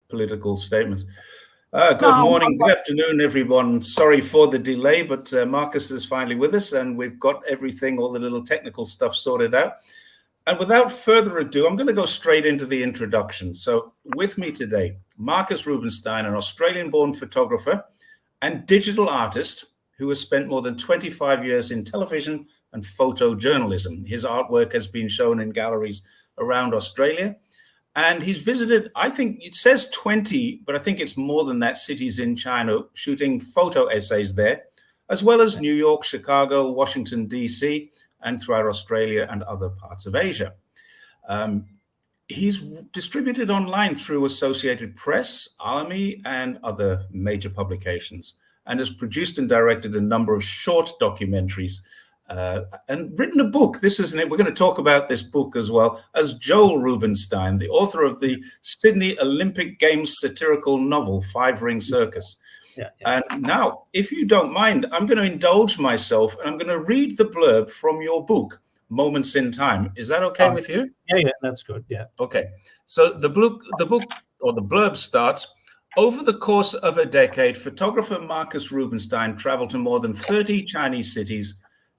political statements. Good No, morning, good afternoon, everyone. Sorry for the delay, but Marcus is finally with us, and we've got everything, all the little technical stuff sorted out. And without further ado, I'm going to go straight into the introduction. So with me today, Marcus Reubenstein, an Australian-born photographer and digital artist who has spent more than 25 years in television and photojournalism. His artwork has been shown in galleries around Australia. And he's visited, I think it says 20, but I think it's more than that, cities in China, shooting photo essays there, as well as New York, Chicago, Washington, D.C., and throughout Australia and other parts of Asia. He's distributed online through Associated Press, Army, and other major publications, and has produced and directed a number of short documentaries and written a book. This isn't it. We're going to talk about this book as well as Joel Reubenstein, the author of the Sydney Olympic Games satirical novel, Five Ring Circus. Yeah. And now, if you don't mind, I'm going to indulge myself and I'm going to read the blurb from your book, Moments in Time. Is that okay with you? Yeah, that's good. Yeah. Okay. So the book or the blurb starts, over the course of a decade, photographer Marcus Reubenstein traveled to more than 30 Chinese cities,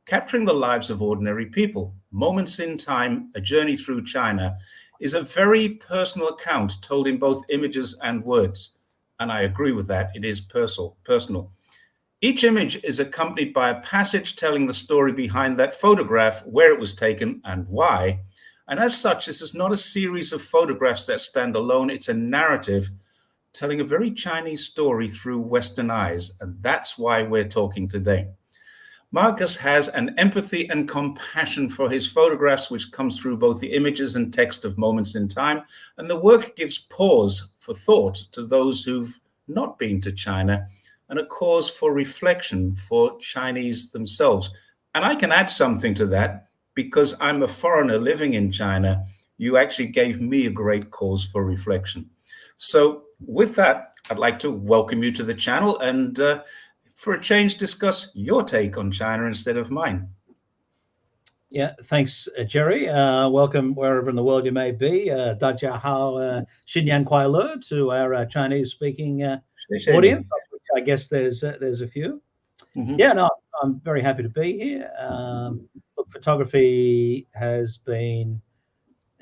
capturing the lives of ordinary people. Moments in Time, A Journey Through China, is a very personal account told in both images and words. And I agree with that. It is personal. Each image is accompanied by a passage telling the story behind that photograph, where it was taken and why. And as such, this is not a series of photographs that stand alone. It's a narrative telling a very Chinese story through Western eyes. And that's why we're talking today. Marcus has an empathy and compassion for his photographs, which comes through both the images and text of Moments in Time. And the work gives pause for thought to those who've not been to China, and a cause for reflection for Chinese themselves. And I can add something to that, because I'm a foreigner living in China. You actually gave me a great cause for reflection. So with that, I'd like to welcome you to the channel and for a change, discuss your take on China instead of mine. Yeah, thanks, Jerry. Welcome wherever in the world you may be. Dajia Hao Xinyan Kuai Le to our Chinese-speaking audience. I guess there's a few. Mm-hmm. Yeah, no, I'm very happy to be here. Look, photography has been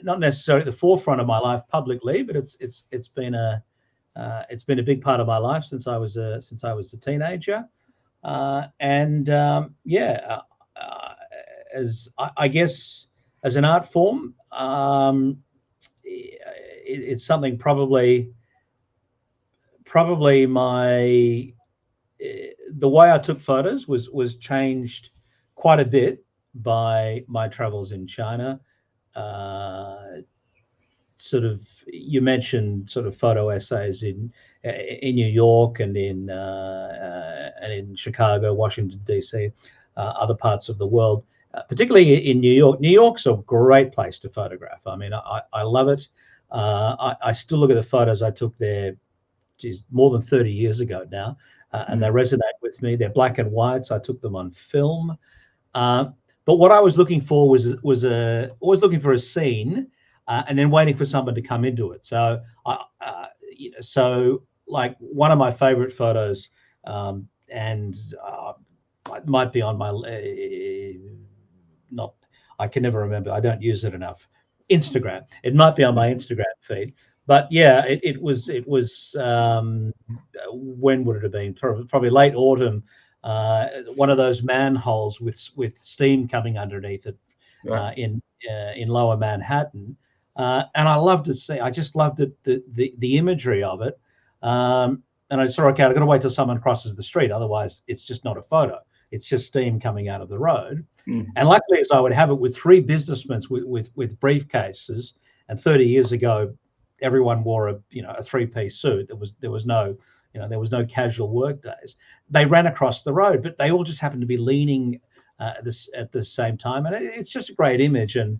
not necessarily at the forefront of my life publicly, but it's been a big part of my life since I was a teenager, as I guess as an art form, it's something probably the way I took photos was changed quite a bit by my travels in China. Sort of, you mentioned sort of photo essays in New York and in Chicago, Washington D.C., other parts of the world, particularly in New York. New York's a great place to photograph. I mean, I love it. I still look at the photos I took there, more than 30 years ago now, and they resonate with me. They're black and whites. I took them on film. But what I was looking for was always looking for a scene. And then waiting for someone to come into it. So, like one of my favorite photos, and it might be on my I can never remember. I don't use it enough. Instagram. It might be on my Instagram feed. But yeah, it was. When would it have been? Probably late autumn. One of those manholes with steam coming underneath it, in Lower Manhattan. And I just loved it, the imagery of it. And I said, okay, I've got to wait till someone crosses the street. Otherwise, it's just not a photo. It's just steam coming out of the road. And luckily, as I would have it with three businessmen with briefcases. And 30 years ago, everyone wore a three-piece suit. There was no casual work days. They ran across the road, but they all just happened to be leaning at the same time. And it's just a great image. And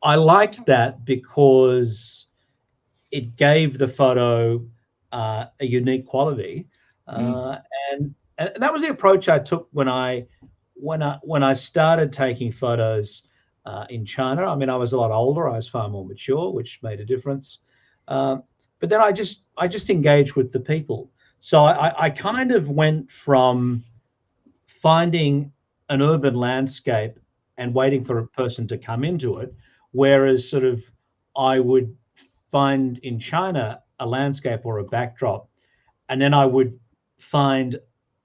I liked that because it gave the photo a unique quality, and that was the approach I took when I started taking photos in China. I mean, I was a lot older. I was far more mature, which made a difference. But then I just engaged with the people. So I kind of went from finding an urban landscape and waiting for a person to come into it, whereas sort of I would find in China a landscape or a backdrop, and then I would find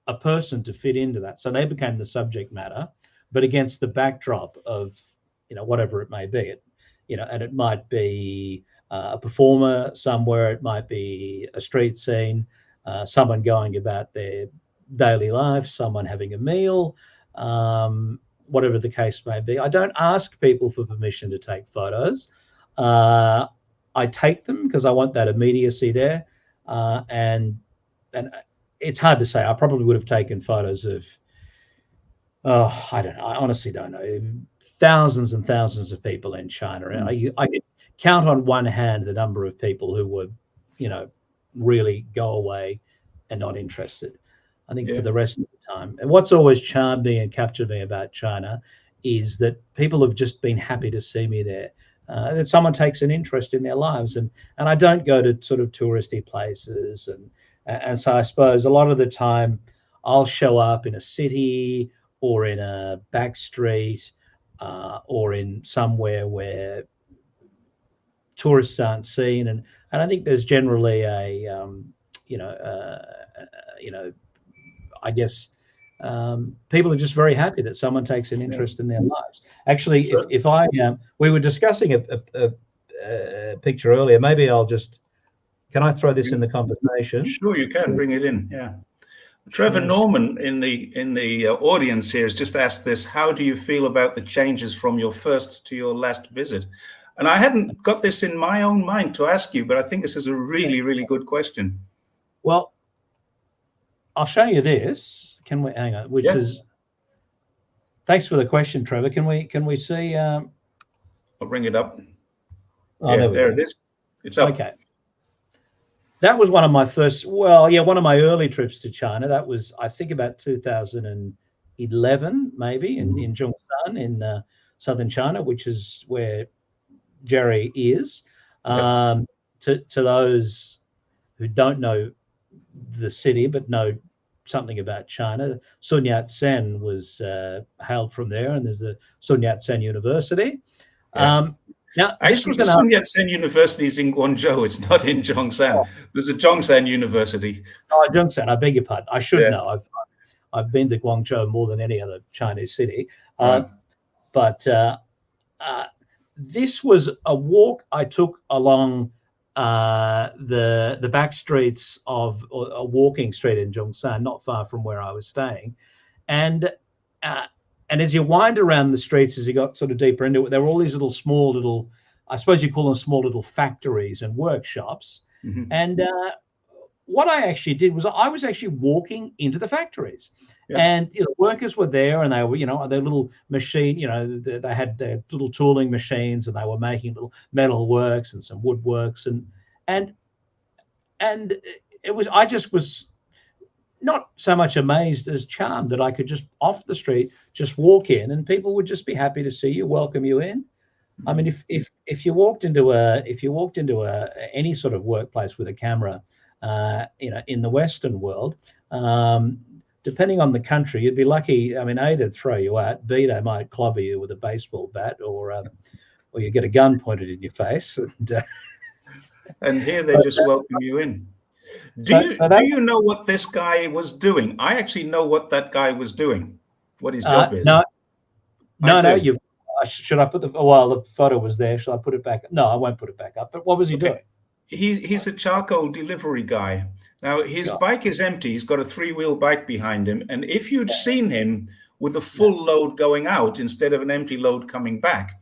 a person to fit into that. So they became the subject matter, but against the backdrop of, whatever it may be. And it might be a performer somewhere, it might be a street scene, someone going about their daily life, someone having a meal, whatever the case may be. I don't ask people for permission to take photos. I take them because I want that immediacy there, and it's hard to say. I probably would have taken photos of, I don't know. I honestly don't know. Thousands and thousands of people in China. I could count on one hand the number of people who would, really go away and not interested. I think for the rest of the time. And what's always charmed me and captured me about China is that people have just been happy to see me there. That someone takes an interest in their lives, and I don't go to sort of touristy places, and so I suppose a lot of the time I'll show up in a city or in a back street or in somewhere where tourists aren't seen, and I think there's generally I guess people are just very happy that someone takes an interest in their lives. Actually, so, if I we were discussing a picture earlier. Maybe can I throw this in the conversation? Sure, you can bring it in. Yeah. Trevor Norman in the audience here has just asked this: how do you feel about the changes from your first to your last visit? And I hadn't got this in my own mind to ask you, but I think this is a really, really good question. Well, I'll show you this. Can we hang on? Which is, thanks for the question, Trevor. Can we see? I'll bring it up. Oh, yeah, there it is. It's up. Okay. That was one of my one of my early trips to China. That was, I think, about 2011, maybe, in Zhongshan in southern China, which is where Jerry is. To those who don't know the city but know something about China, Sun Yat-sen was hailed from there, and there's the Sun Yat-sen University. Now, actually, the Sun Yat-sen University is in Guangzhou. It's not in Zhongshan. There's a Zhongshan University. Oh, Zhongshan. I beg your pardon. I should know. I've been to Guangzhou more than any other Chinese city. But this was a walk I took along the back streets of a walking street in Zhongshan, not far from where I was staying, and as you wind around the streets, as you got sort of deeper into it, there were all these small little, I suppose you call them small little factories and workshops. And what I actually did was I was actually walking into the factories, and workers were there, and they were, their little machine, they had their little tooling machines, and they were making little metal works and some woodworks, and it was, I just was not so much amazed as charmed that I could just off the street just walk in, and people would just be happy to see you, welcome you in. I mean, if you walked into any sort of workplace with a camera, in the Western world, depending on the country, you'd be lucky. I mean, A, they'd throw you out. B, they might clobber you with a baseball bat, or you get a gun pointed in your face. And here they just welcome you in. Do you know what this guy was doing? I actually know what that guy was doing, what his job is. No. Should I put the photo was there. Should I put it back? No, I won't put it back up. But what was he doing? He's a charcoal delivery guy. Now, his bike is empty. He's got a 3-wheel bike behind him. And if you'd seen him with a full load going out instead of an empty load coming back,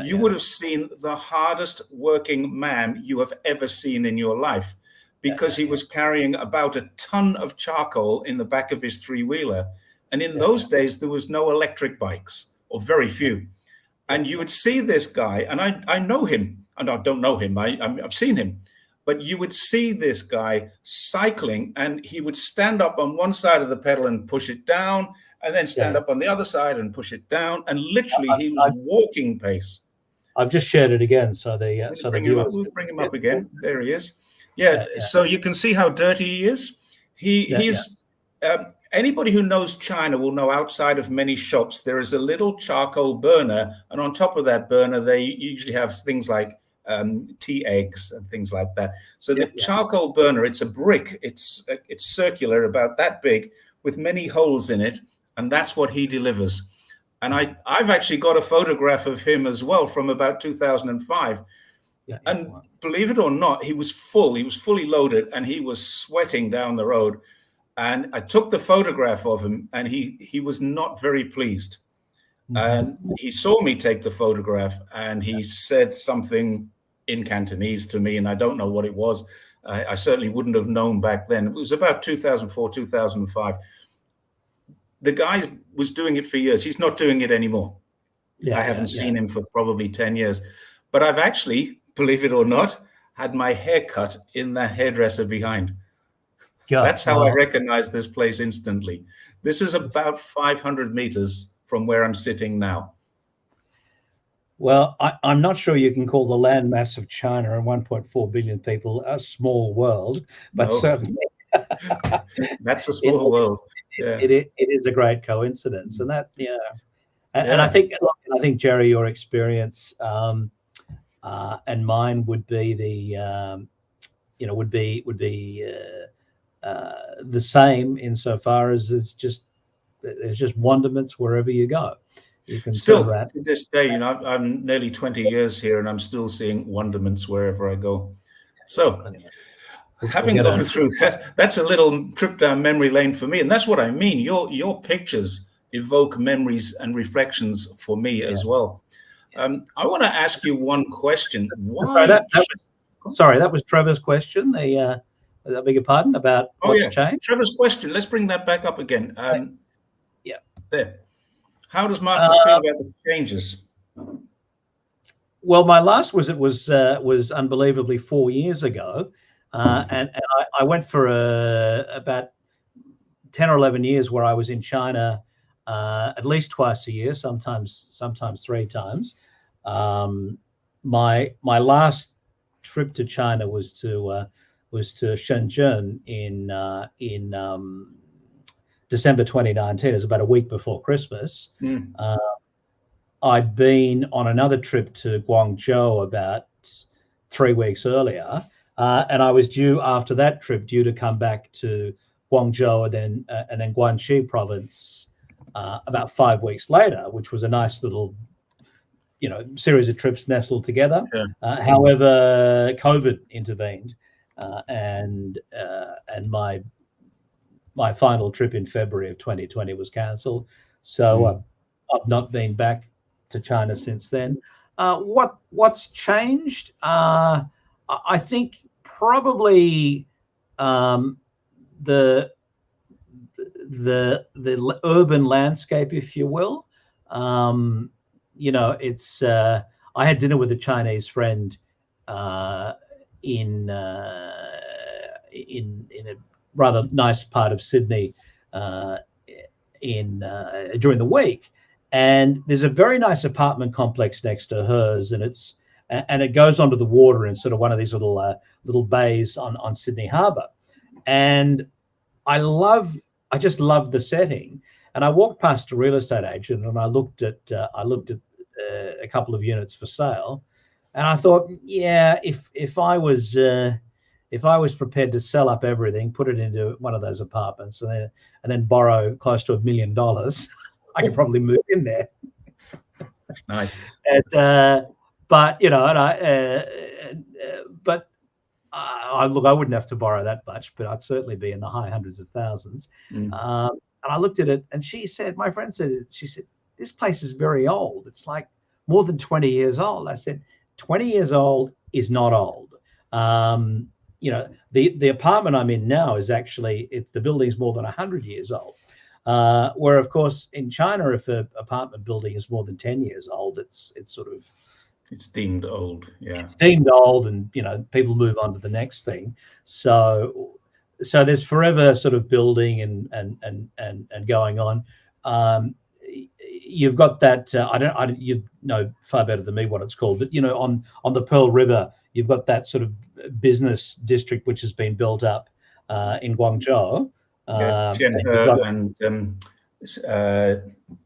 you would have seen the hardest working man you have ever seen in your life, because he was carrying about a ton of charcoal in the back of his 3-wheeler. And in those days, there was no electric bikes, or very few. And you would see this guy, and I know him, and I don't know him, I've seen him, but you would see this guy cycling, and he would stand up on one side of the pedal and push it down, and then stand up on the other side and push it down, and literally he was walking pace. I've just shared it again, so the viewers. We'll bring him up again. There he is. Yeah. So you can see how dirty he is. He's anybody who knows China will know outside of many shops there is a little charcoal burner, and on top of that burner they usually have things like tea eggs and things like that. So the charcoal burner, it's a brick. It's circular, about that big, with many holes in it, and that's what he delivers. And I've actually got a photograph of him as well from about 2005. And believe it or not, he was full. He was fully loaded, and he was sweating down the road. And I took the photograph of him, and he was not very pleased. And he saw me take the photograph, and he said something in Cantonese to me, and I don't know what it was. I certainly wouldn't have known back then. It was about 2004, 2005. The guy was doing it for years. He's not doing it anymore. I haven't seen him for probably 10 years. But I've actually, believe it or not, had my hair cut in the hairdresser behind. That's how I recognize this place instantly. This is about 500 meters from where I'm sitting now. Well, I'm not sure you can call the landmass of China and 1.4 billion people a small world, but certainly that's a small world. Yeah. It is a great coincidence, and that and I think Jerry, your experience and mine would be the same insofar as there's just wonderments wherever you go. You can still to this day, I'm nearly 20 years here, and I'm still seeing wonderments wherever I go. So, having gone through that, that's a little trip down memory lane for me, and that's what I mean. Your pictures evoke memories and reflections for me as well. I want to ask you one question. Why? That was Trevor's question. I beg your pardon about what's changed. Trevor's question. Let's bring that back up again. There. How does Marcus feel about the changes? Well, my last was unbelievably 4 years ago, and I went for about 10 or 11 years where I was in China at least twice a year, sometimes 3 times. My last trip to China was to Shenzhen in December 2019. It was about a week before Christmas. I'd been on another trip to Wong Cho about 3 weeks earlier, and I was due after that trip to come back to Guangzhou and then Guangxi province about 5 weeks later, which was a nice little series of trips nestled together. However, COVID intervened, and my final trip in February of 2020 was cancelled. So I've not been back to China since then. What's changed? I think probably the urban landscape, if you will. It's I had dinner with a Chinese friend in a rather nice part of Sydney during the week, and there's a very nice apartment complex next to hers, and it goes onto the water in sort of one of these little bays on Sydney Harbour, and I just love the setting. And I walked past a real estate agent, and I looked at a couple of units for sale, and I thought, if I was prepared to sell up everything, put it into one of those apartments, and then borrow close to $1 million, I could probably move in there. That's nice. Look, I wouldn't have to borrow that much, but I'd certainly be in the high hundreds of thousands. And I looked at it, and my friend said, this place is very old. It's like more than 20 years old. I said, 20 years old is not old. The apartment I'm in now is actually, the building's more than 100 years old. Where, of course, in China, if an apartment building is more than 10 years old, it's deemed old. Yeah, it's deemed old, and people move on to the next thing. So there's forever sort of building and going on. you've got that. You know far better than me what it's called, but on the Pearl River, you've got that sort of business district which has been built up in Guangzhou. Yeah, And you've got, and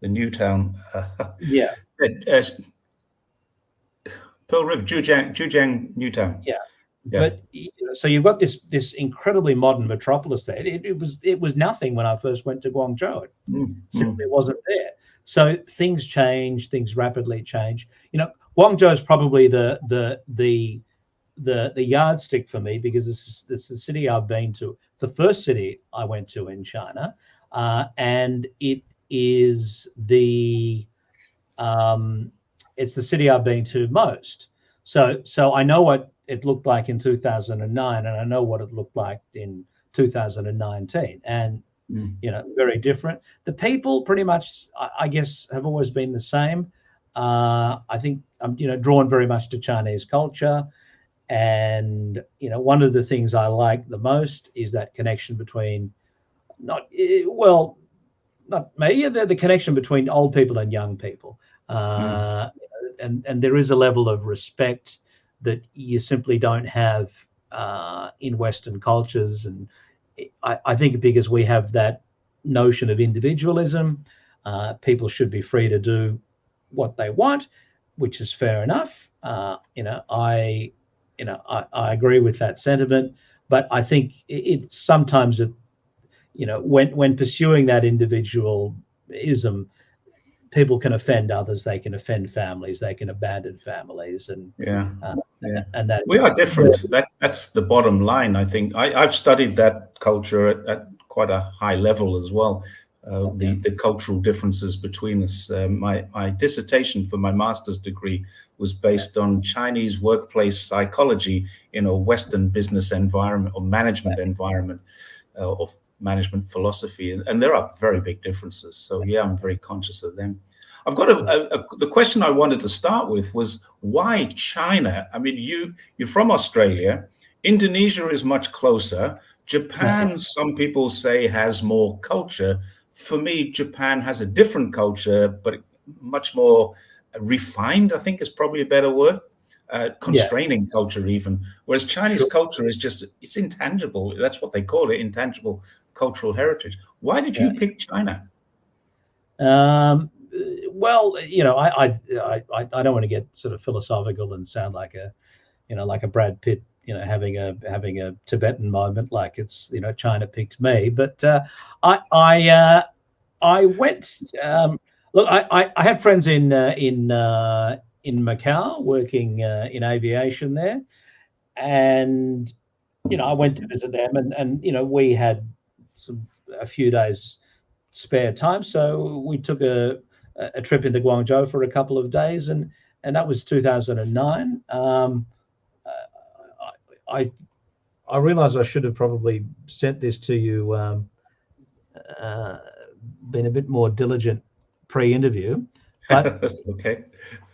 the new town. yeah, Pearl River, Zhejiang Newtown. yeah. Yeah. But so you've got this incredibly modern metropolis there. It was nothing when I first went to Guangzhou. It simply wasn't there. So things change, things rapidly change. Guangzhou is probably the yardstick for me, because this is the city I've been to. It's the first city I went to in China, and it is it's the city I've been to most. So I know what it looked like in 2009, and I know what it looked like in 2019, and very different. The people pretty much, I guess, have always been the same. I think I'm drawn very much to Chinese culture, and one of the things I like the most is that connection between the connection between old people and young people. And there is a level of respect that you simply don't have in Western cultures. And I think because we have that notion of individualism, people should be free to do what they want, which is fair enough. I agree with that sentiment, but I think it's sometimes when pursuing that individualism, people can offend others, they can offend families, they can abandon families, and and that we are different. That's the bottom line. I think I've studied that culture at quite a high level as well. The cultural differences between us. My dissertation for my master's degree was based on Chinese workplace psychology in a Western business environment or management environment, of management philosophy, and there are very big differences. So yeah, I'm very conscious of them. I've got the question I wanted to start with was, why China? I mean, you're from Australia. Indonesia is much closer. Japan, some people say, has more culture. For me, Japan has a different culture, but much more refined, I think is probably a better word. Constraining culture even, whereas Chinese culture is it's intangible. That's what they call it, intangible cultural heritage. Why did you pick China? Well, I don't want to get sort of philosophical and sound like a Brad Pitt, having a Tibetan moment, like it's China picked me. But I went. Look, I had friends in Macau working in aviation there, and I went to visit them, and we had a few days spare time, so we took a trip into Guangzhou for a couple of days, and that was 2009. I realize I should have probably sent this to you, been a bit more diligent pre-interview, but that's okay.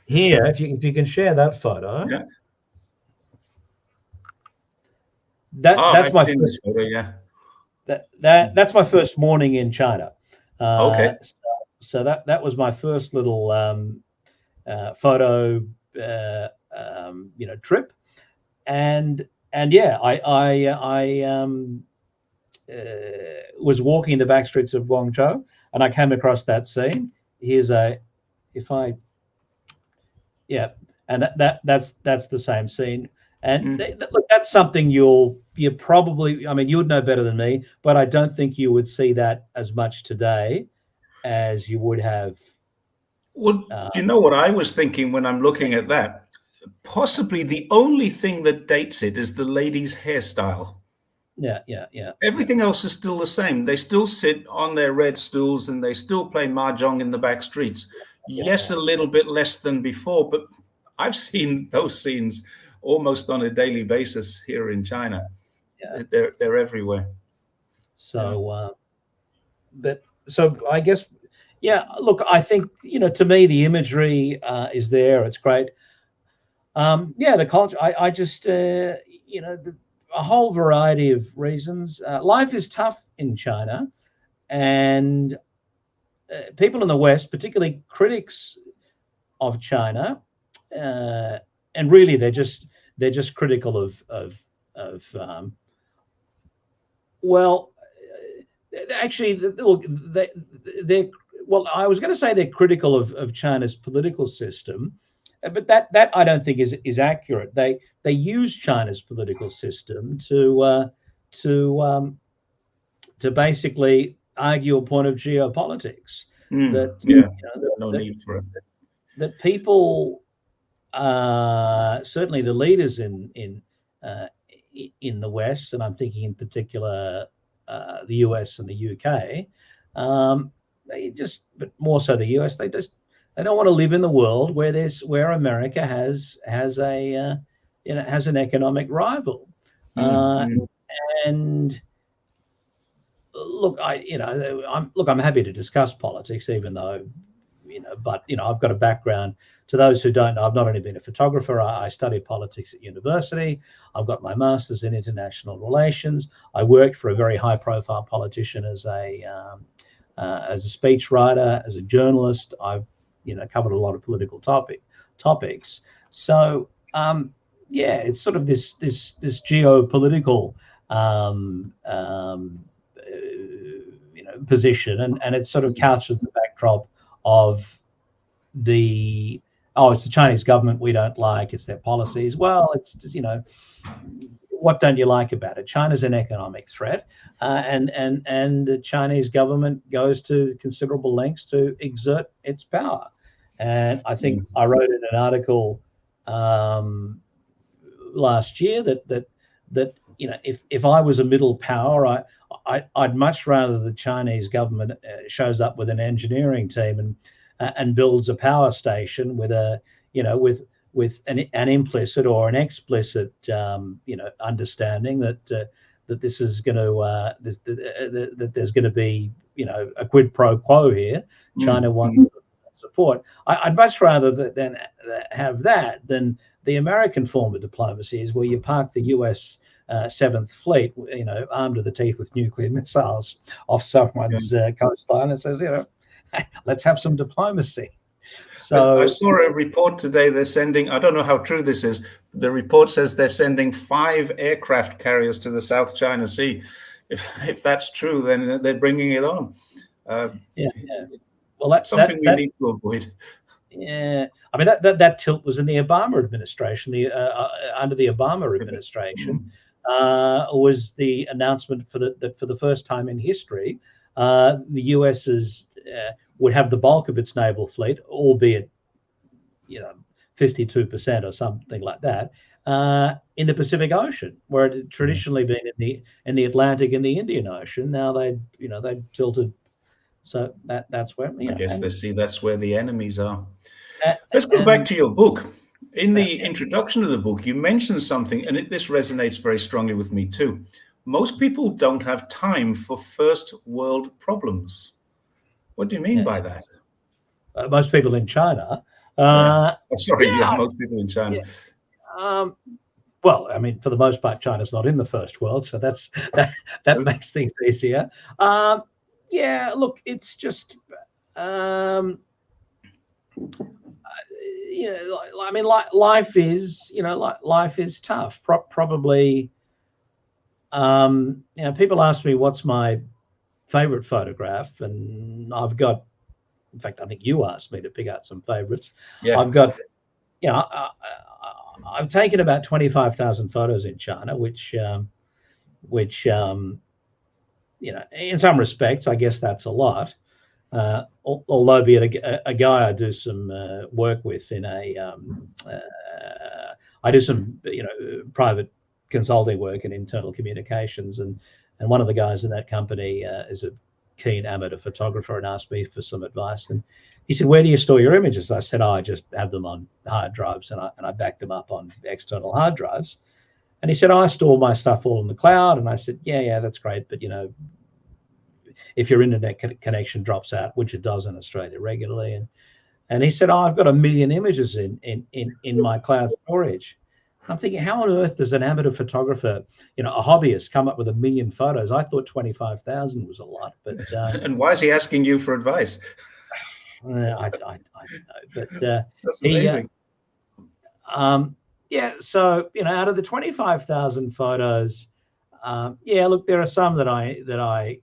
Here, if you can share that photo, that's my first photo. Yeah, that's my first morning in China. Okay. So that was my first little photo trip, and yeah, I was walking the back streets of Guangzhou, and I came across that scene. Here's and that's the same scene. And look, that's something you probably, I mean, you would know better than me, but I don't think you would see that as much today as you would have. Well, do you know what I was thinking when I'm looking at that? Possibly the only thing that dates it is the lady's hairstyle. Yeah. Everything else is still the same. They still sit on their red stools and they still play mahjong in the back streets. Yes, a little bit less than before, but I've seen those scenes almost on a daily basis here in China. They're everywhere. So, so I guess, look, I think, to me, the imagery is there. It's great. The culture, I just, a whole variety of reasons. Life is tough in China, and people in the West, particularly critics of China, and really they're just critical of well, actually, look, they're well, I was going to say they're critical of China's political system, but that I don't think is accurate. They use China's political system to basically argue a point of geopolitics that no need for it. That people, certainly the leaders in the West, and I'm thinking in particular the US and the UK, but more so the US, they don't want to live in the world where America has an economic rival. And look, I'm happy to discuss politics, even though, but I've got a background. To those who don't know, I've not only been a photographer, I studied politics at university. I've got my master's in international relations. I worked for a very high-profile politician as a speechwriter, as a journalist. I've covered a lot of political topics. So it's sort of this geopolitical position, and it sort of couches the backdrop of it's the Chinese government we don't like, it's their policies. Well, it's just, what don't you like about it? China's an economic threat, and the Chinese government goes to considerable lengths to exert its power. And I think I wrote in an article last year that if I was a middle power, I'd much rather the Chinese government shows up with an engineering team and builds a power station with an implicit or an explicit understanding that this is going to that there's going to be a quid pro quo here. China wants support. I'd much rather than have that than the American form of diplomacy, is where you park the US Seventh Fleet, armed to the teeth with nuclear missiles off someone's coastline, and says, let's have some diplomacy. So I saw a report today. They're sending, I don't know how true this is, the report says they're sending 5 aircraft carriers to the South China Sea. If that's true, then they're bringing it on. Well, that's something we need to avoid. Yeah, I mean that tilt was in the Obama administration. Under the Obama administration, was the announcement that for the first time in history, the US would have the bulk of its naval fleet, albeit 52% or something like that, in the Pacific Ocean, where it had traditionally been in the Atlantic and the Indian Ocean. Now they tilted. So that's where I guess they see that's where the enemies are. Let's go back to your book. In the introduction to the book, you mentioned something, and this resonates very strongly with me too. Most people don't have time for first world problems. What do you mean by that? Most people in China. Most people in China. Well, I mean, for the most part, China's not in the first world, so that makes things easier. Look, it's just, I mean, life is tough. Probably, people ask me what's my favorite photograph, and I've got, in fact, I think you asked me to pick out some favorites. Yeah. I've got, I've taken about 25,000 photos in China, which in some respects, I guess that's a lot. Although, be it a guy I do some work with I do some private consulting work in internal communications, and one of the guys in that company is a keen amateur photographer and asked me for some advice. And he said, "Where do you store your images?" I said, "I just have them on hard drives, and I back them up on external hard drives." And he said, "I store my stuff all in the cloud." And I said, yeah, that's great. But, if your internet connection drops out, which it does in Australia regularly. And he said, "I've got 1 million images in my cloud storage." I'm thinking, how on earth does an amateur photographer, a hobbyist, come up with 1 million photos? I thought 25,000 was a lot, but And why is he asking you for advice? I don't know. But That's he, amazing. yeah. So out of the 25,000 photos, yeah, look, there are some that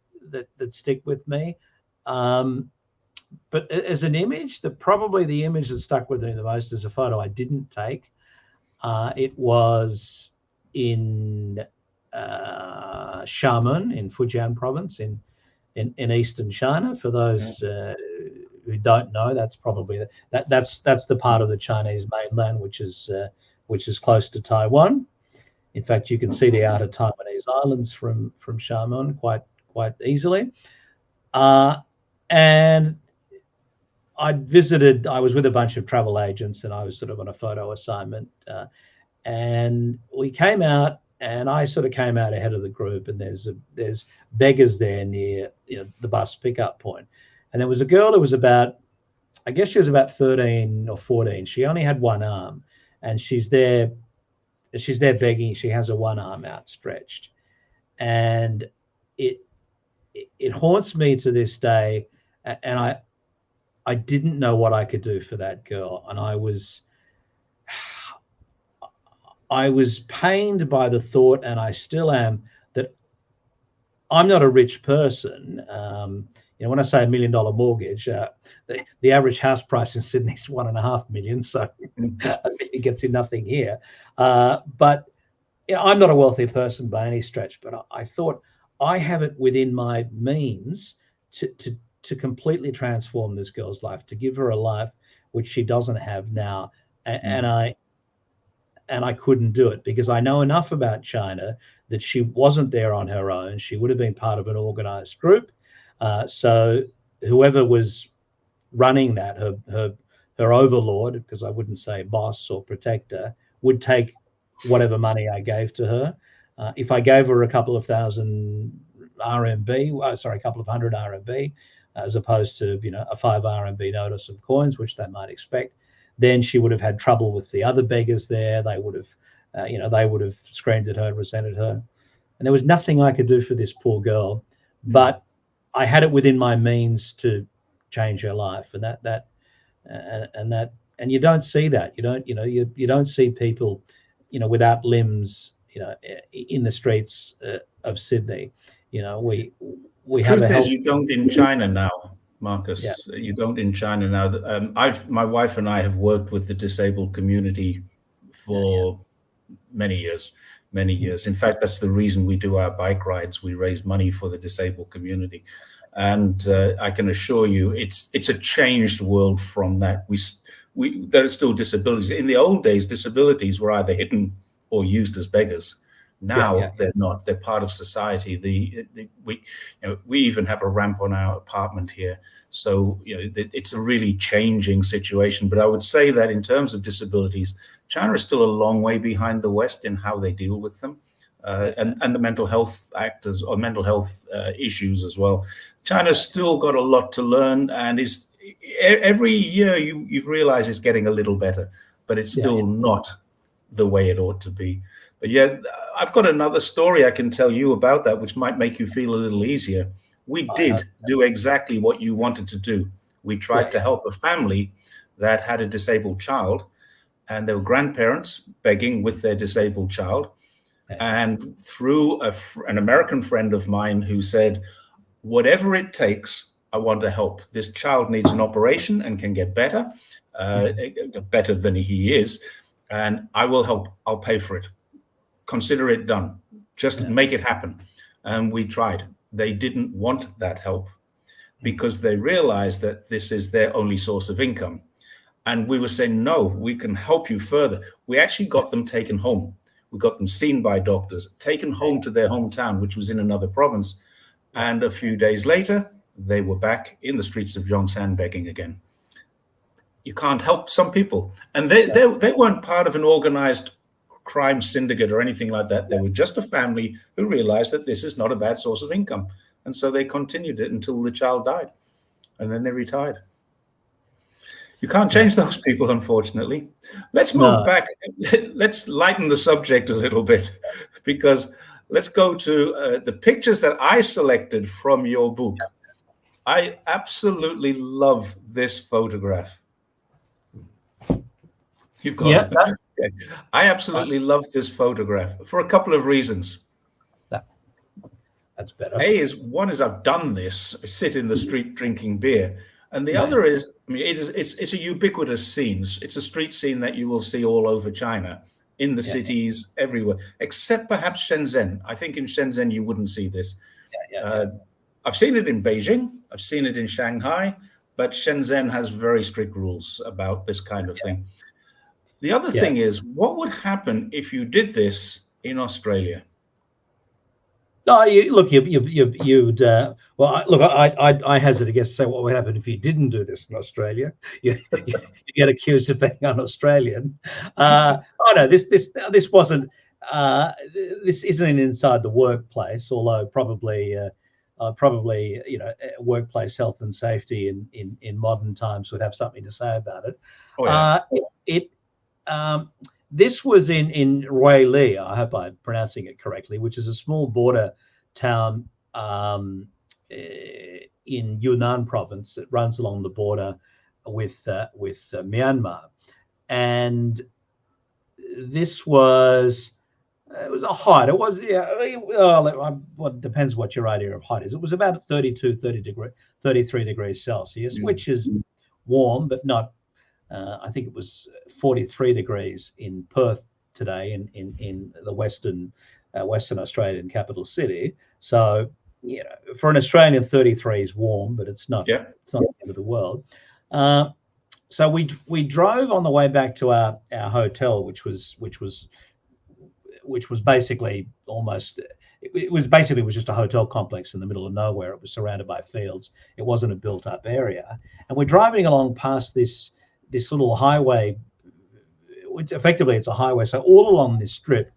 stick with me. But as an image, probably the image that stuck with me the most is a photo I didn't take. It was in Xiamen in Fujian province in eastern China. For those who don't know, that's probably that's the part of the Chinese mainland which is close to Taiwan. In fact, you can see the outer Taiwanese islands from Xiamen quite easily. And I was with a bunch of travel agents, and I was sort of on a photo assignment. And we came out, and I sort of came out ahead of the group, and there's beggars there near the bus pickup point. And there was a girl who was I guess she was about 13 or 14. She only had one arm, and she's there begging. She has her one arm outstretched, and it haunts me to this day. And I didn't know what I could do for that girl, and I was pained by the thought, and I still am, that I'm not a rich person. When I say $1 million mortgage, the average house price in Sydney is 1.5 million, so it gets you nothing here. But I'm not a wealthy person by any stretch. But I thought I have it within my means to completely transform this girl's life, to give her a life which she doesn't have now, and I couldn't do it because I know enough about China that she wasn't there on her own. She would have been part of an organized group. So whoever was running that, her overlord, because I wouldn't say boss or protector, would take whatever money I gave to her. If I gave her a couple of thousand RMB, a couple of hundred RMB, as opposed to a 5 RMB note or some coins, which they might expect, then she would have had trouble with the other beggars there. They would have screamed at her, resented her, and there was nothing I could do for this poor girl. But I had it within my means to change her life, and you don't see that. You don't see people, without limbs, in the streets of Sydney. We have Truth is, you don't in China now, Marcus. Yeah. You don't in China now. My wife and I have worked with the disabled community for many years. In fact, that's the reason we do our bike rides. We raise money for the disabled community, and I can assure you, it's a changed world from that. There are still disabilities. In the old days, disabilities were either hidden or used as beggars. Now they're not. They're part of society. We even have a ramp on our apartment here. So it's a really changing situation. But I would say that in terms of disabilities, China is still a long way behind the West in how they deal with them, and the mental health actors or mental health issues as well. China's still got a lot to learn, and is every year you've realized it's getting a little better, but it's still not the way it ought to be. But I've got another story I can tell you about that, which might make you feel a little easier. We did do exactly what you wanted to do. We tried to help a family that had a disabled child, and there were grandparents begging with their disabled child. And through an American friend of mine who said, whatever it takes, I want to help. This child needs an operation and can get better, better than he is, and I will help. I'll pay for it. Consider it done. Just make it happen. And we tried. They didn't want that help because they realized that this is their only source of income. And we were saying, no, we can help you further. We actually got them taken home. We got them seen by doctors, taken home to their hometown, which was in another province. And a few days later, they were back in the streets of Zhongshan begging again. You can't help some people. And they weren't part of an organized crime syndicate or anything like that. They were just a family who realized that this is not a bad source of income. And so they continued it until the child died. And then they retired. You can't change those people, unfortunately. Let's move No. back. Let's lighten the subject a little bit, because let's go to the pictures that I selected from your book. I absolutely love this photograph. You've got Yeah, okay. I absolutely love this photograph for a couple of reasons. that's better. One is I've done this, I sit in the street drinking beer. And the Yeah. other is, I mean, it's a ubiquitous scene. It's a street scene that you will see all over China, in the cities, everywhere, except perhaps Shenzhen. I think in Shenzhen you wouldn't see this. I've seen it in Beijing, I've seen it in Shanghai, but Shenzhen has very strict rules about this kind of thing. The other thing is, what would happen if you did this in Australia? No, you'd. I hazard a guess to say what would happen if you didn't do this in Australia. You get accused of being un-Australian. Oh no, this wasn't. This isn't inside the workplace, although probably workplace health and safety in modern times would have something to say about it. Oh, yeah. This was in Ruili, I hope I'm pronouncing it correctly, which is a small border town in Yunnan province that runs along the border with Myanmar. And this was a height. It was, well, it depends what your idea of height is. It was about 33 degrees Celsius, which is warm, but not. I think it was 43 degrees in Perth today, in the Western Australian capital city. So, for an Australian, 33 is warm, but it's not. Yeah. It's not the end of the world. So we drove on the way back to our hotel, which was basically almost. It was just a hotel complex in the middle of nowhere. It was surrounded by fields. It wasn't a built-up area, and we're driving along past this little highway, which effectively it's a highway. So all along this strip,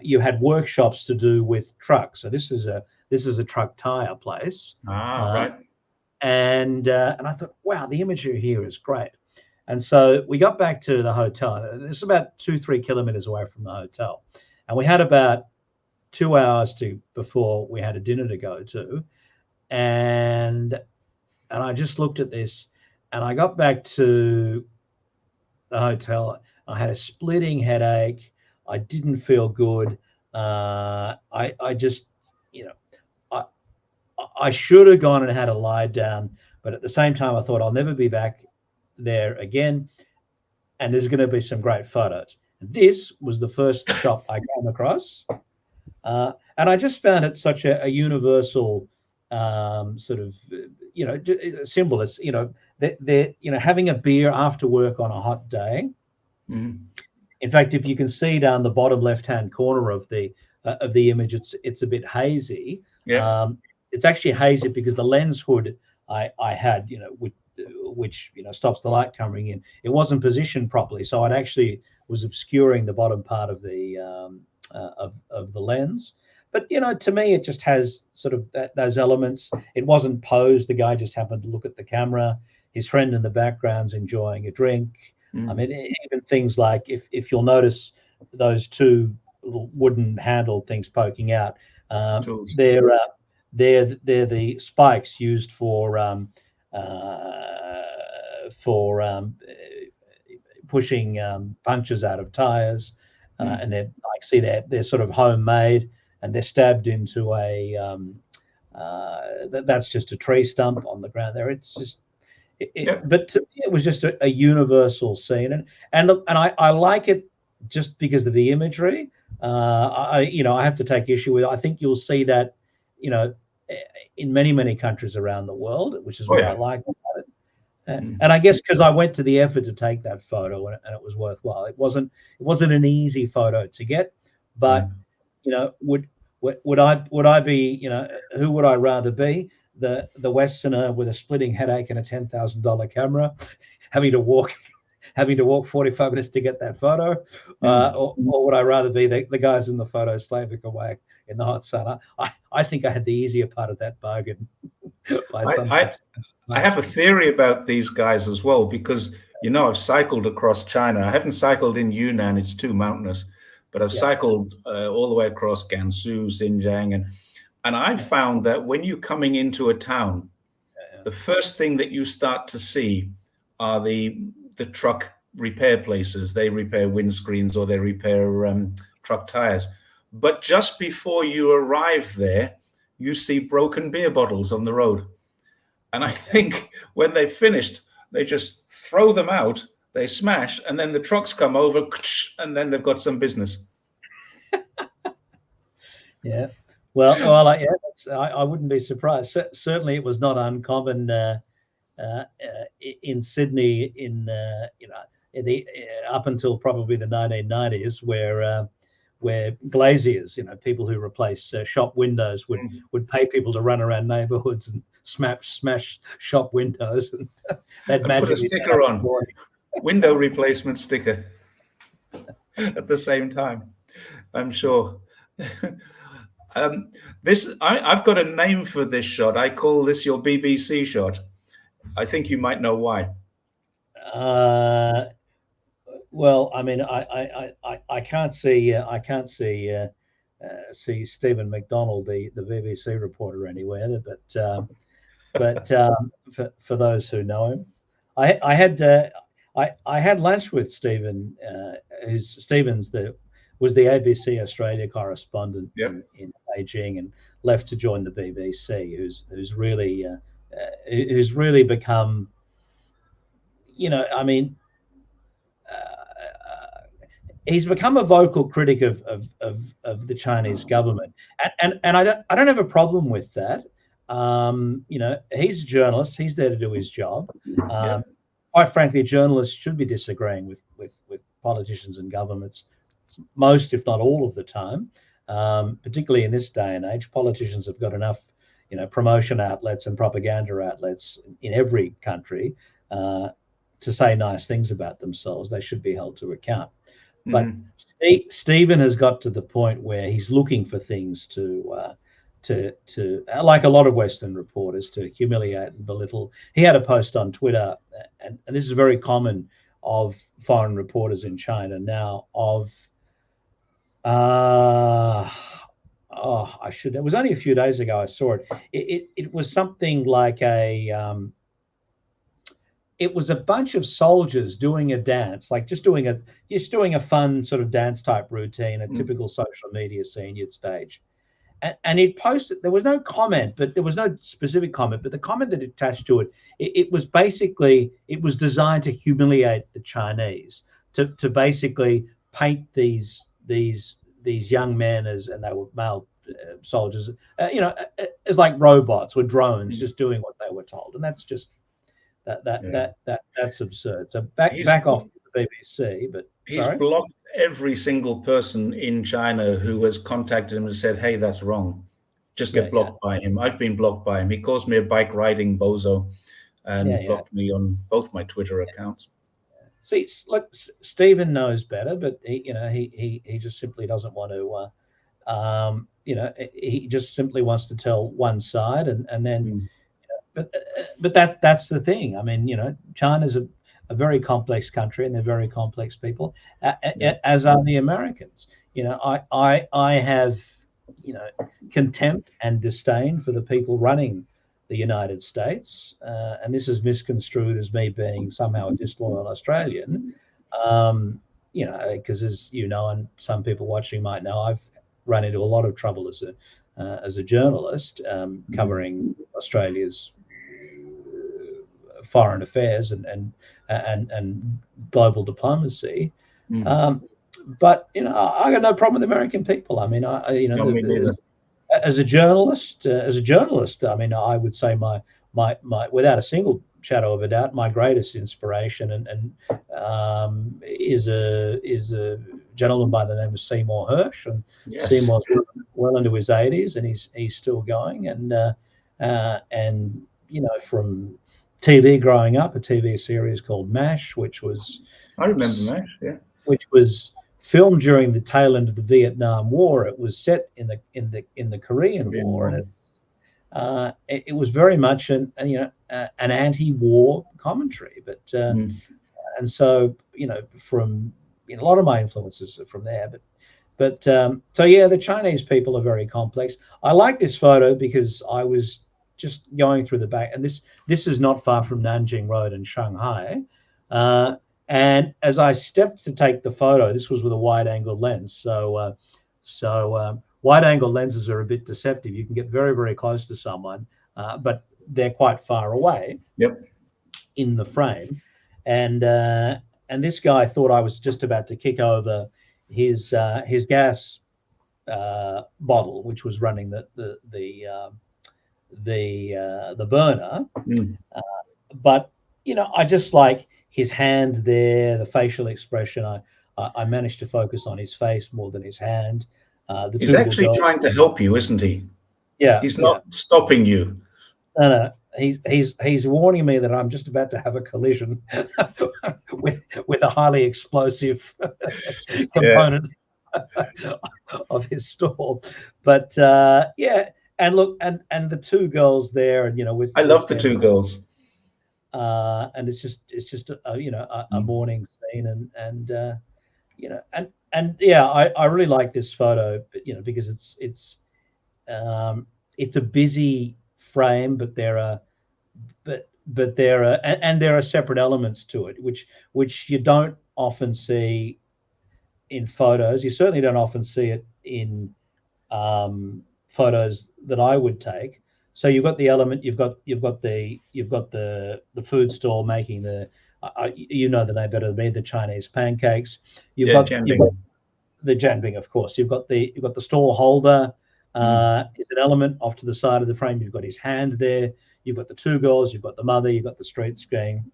you had workshops to do with trucks. So this is a truck tire place. Right. And I thought, wow, the imagery here is great. And so we got back to the hotel. This is about 2-3 kilometers away from the hotel, and we had about 2 hours before we had a dinner to go to, and I just looked at this. And I got back to the hotel. I had a splitting headache. I didn't feel good. I just, I should have gone and had a lie down. But at the same time, I thought I'll never be back there again. And there's going to be some great photos. And this was the first shop I came across. And I just found it such a universal sort of, symbol. It's, they're having a beer after work on a hot day. Mm-hmm. In fact, if you can see down the bottom left-hand corner of the image, it's a bit hazy. Yeah. It's actually hazy because the lens hood I had, which stops the light coming in, it wasn't positioned properly, so it actually was obscuring the bottom part of the of the lens. But to me, it just has sort of those elements. It wasn't posed. The guy just happened to look at the camera. His friend in the background's enjoying a drink. I mean, even things like if you'll notice those two little wooden handled things poking out, they're the spikes used for pushing punctures out of tires, and they're sort of homemade, and they're stabbed into that's just a tree stump on the ground there. It's just. But to me, it was just a universal scene, and I like it just because of the imagery. I have to take issue with it. I think you'll see that, in many countries around the world, which is what I like about it. And I guess because I went to the effort to take that photo, and it was worthwhile. It wasn't an easy photo to get, but would I be, who would I rather be? The Westerner with a splitting headache and a $10,000 camera, having to walk 45 minutes to get that photo, or would I rather be the guys in the photo slaving away in the hot sun? I think I had the easier part of that bargain by some steps. I have a theory about these guys as well, because, I've cycled across China. I haven't cycled in Yunnan, it's too mountainous, but I've cycled all the way across Gansu, Xinjiang, and I've found that when you're coming into a town, the first thing that you start to see are the truck repair places. They repair windscreens or they repair truck tires. But just before you arrive there, you see broken beer bottles on the road. And I think when they've finished, they just throw them out, they smash, and then the trucks come over, and then they've got some business. Yeah. I wouldn't be surprised. Certainly, it was not uncommon in Sydney up until probably the 1990s, where glaziers, people who replace shop windows, would pay people to run around neighborhoods and smash shop windows, and they'd put a sticker on, window replacement sticker at the same time, I'm sure. I've got a name for this shot. I call this your BBC shot. I think you might know why. Well, I mean, I can't see see Stephen McDonald, the BBC reporter, anywhere. But for those who know him, I had lunch with Stephen, was the ABC Australia correspondent in Beijing, and left to join the BBC. Who's really become, I mean. He's become a vocal critic of the Chinese government, and I don't have a problem with that. He's a journalist. He's there to do his job. Quite frankly, journalists should be disagreeing with politicians and governments most, if not all, of the time. Particularly in this day and age, politicians have got enough, promotion outlets and propaganda outlets in every country to say nice things about themselves. They should be held to account. But Stephen has got to the point where he's looking for things to like a lot of Western reporters, to humiliate and belittle. He had a post on Twitter, and this is very common of foreign reporters in China now, it was only a few days ago I saw it. It was something like it was a bunch of soldiers doing a dance, like just doing a fun sort of dance type routine, a typical social media scene you'd stage. And it posted, there was no comment, but there was no specific comment, but the comment that attached to it, it was basically, it was designed to humiliate the Chinese, to basically paint these young men and they were male soldiers, as like robots or drones, just doing what they were told. And that's just, that's absurd. So back off the BBC. But he's blocked every single person in China who has contacted him and said, "Hey, that's wrong." Just get blocked by him. I've been blocked by him. He calls me a bike riding bozo, and blocked me on both my Twitter accounts. See, look, Stephen knows better, but he just simply doesn't want to. He just simply wants to tell one side, and then. But that's the thing. I mean, China's a very complex country, and they're very complex people, as are the Americans. I have, contempt and disdain for the people running the United States, and this is misconstrued as me being somehow a disloyal Australian. Because as you know, and some people watching might know, I've run into a lot of trouble as a journalist, covering Australia's foreign affairs and global diplomacy. But I got no problem with American people. I mean, as a journalist, I mean, I would say my without a single shadow of a doubt, my greatest inspiration and is a gentleman by the name of Seymour Hersh, and Seymour's well into his 80s, and he's still going, and from TV growing up, a TV series called MASH, which was which was filmed during the tail end of the Vietnam War. It was set in the Korean War, and it was very much an anti-war commentary. But and so from a lot of my influences are from there. But so yeah, the Chinese people are very complex. I like this photo because I was just going through the back, and this is not far from Nanjing Road in Shanghai. And as I stepped to take the photo, this was with a wide-angle lens. So wide-angle lenses are a bit deceptive. You can get very, very close to someone, but they're quite far away. Yep. In the frame, and this guy thought I was just about to kick over his gas bottle, which was running the burner. But I just like his hand there, the facial expression. I managed to focus on his face more than his hand. He's actually trying to help you, isn't he? Yeah. He's not stopping you. No. He's warning me that I'm just about to have a collision with a highly explosive component of his stall. But and look, and the two girls there, and I love the two girls. And it's just a morning scene, and yeah, I really like this photo, because it's a busy frame, but there are separate elements to it, which you don't often see in photos. You certainly don't often see it in photos that I would take. So you've got the element, you've got the food stall making the the name better than me, the Chinese pancakes. You've got the jianbing, of course. You've got the stall holder. Is an element off to the side of the frame. You've got his hand there. You've got the two girls. You've got the mother. You've got the street screen.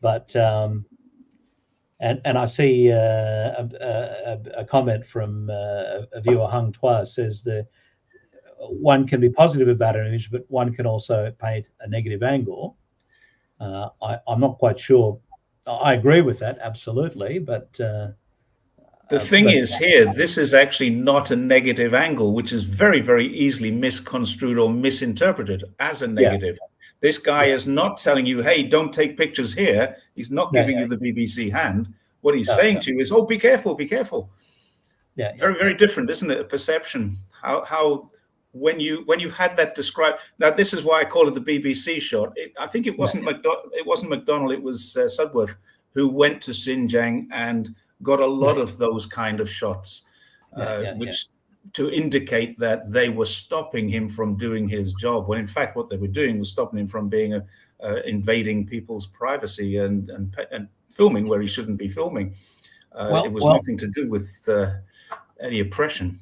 But and I see a comment from a viewer, Hung Tua, says one can be positive about an image, but one can also paint a negative angle. I'm not quite sure. I agree with that, absolutely, but. The thing is here, this is actually not a negative angle, which is very, very easily misconstrued or misinterpreted as a negative. This guy is not telling you, hey, don't take pictures here. He's not giving you the BBC hand. What he's saying to you is, oh, be careful, be careful. Very, very different, isn't it? A perception. How when you've had that described. Now, this is why I call it the BBC shot. I think it wasn't McDonald, it was Sudworth who went to Xinjiang and got a lot of those kind of shots, which to indicate that they were stopping him from doing his job, when in fact what they were doing was stopping him from being invading people's privacy and filming where he shouldn't be filming. It was nothing to do with any oppression.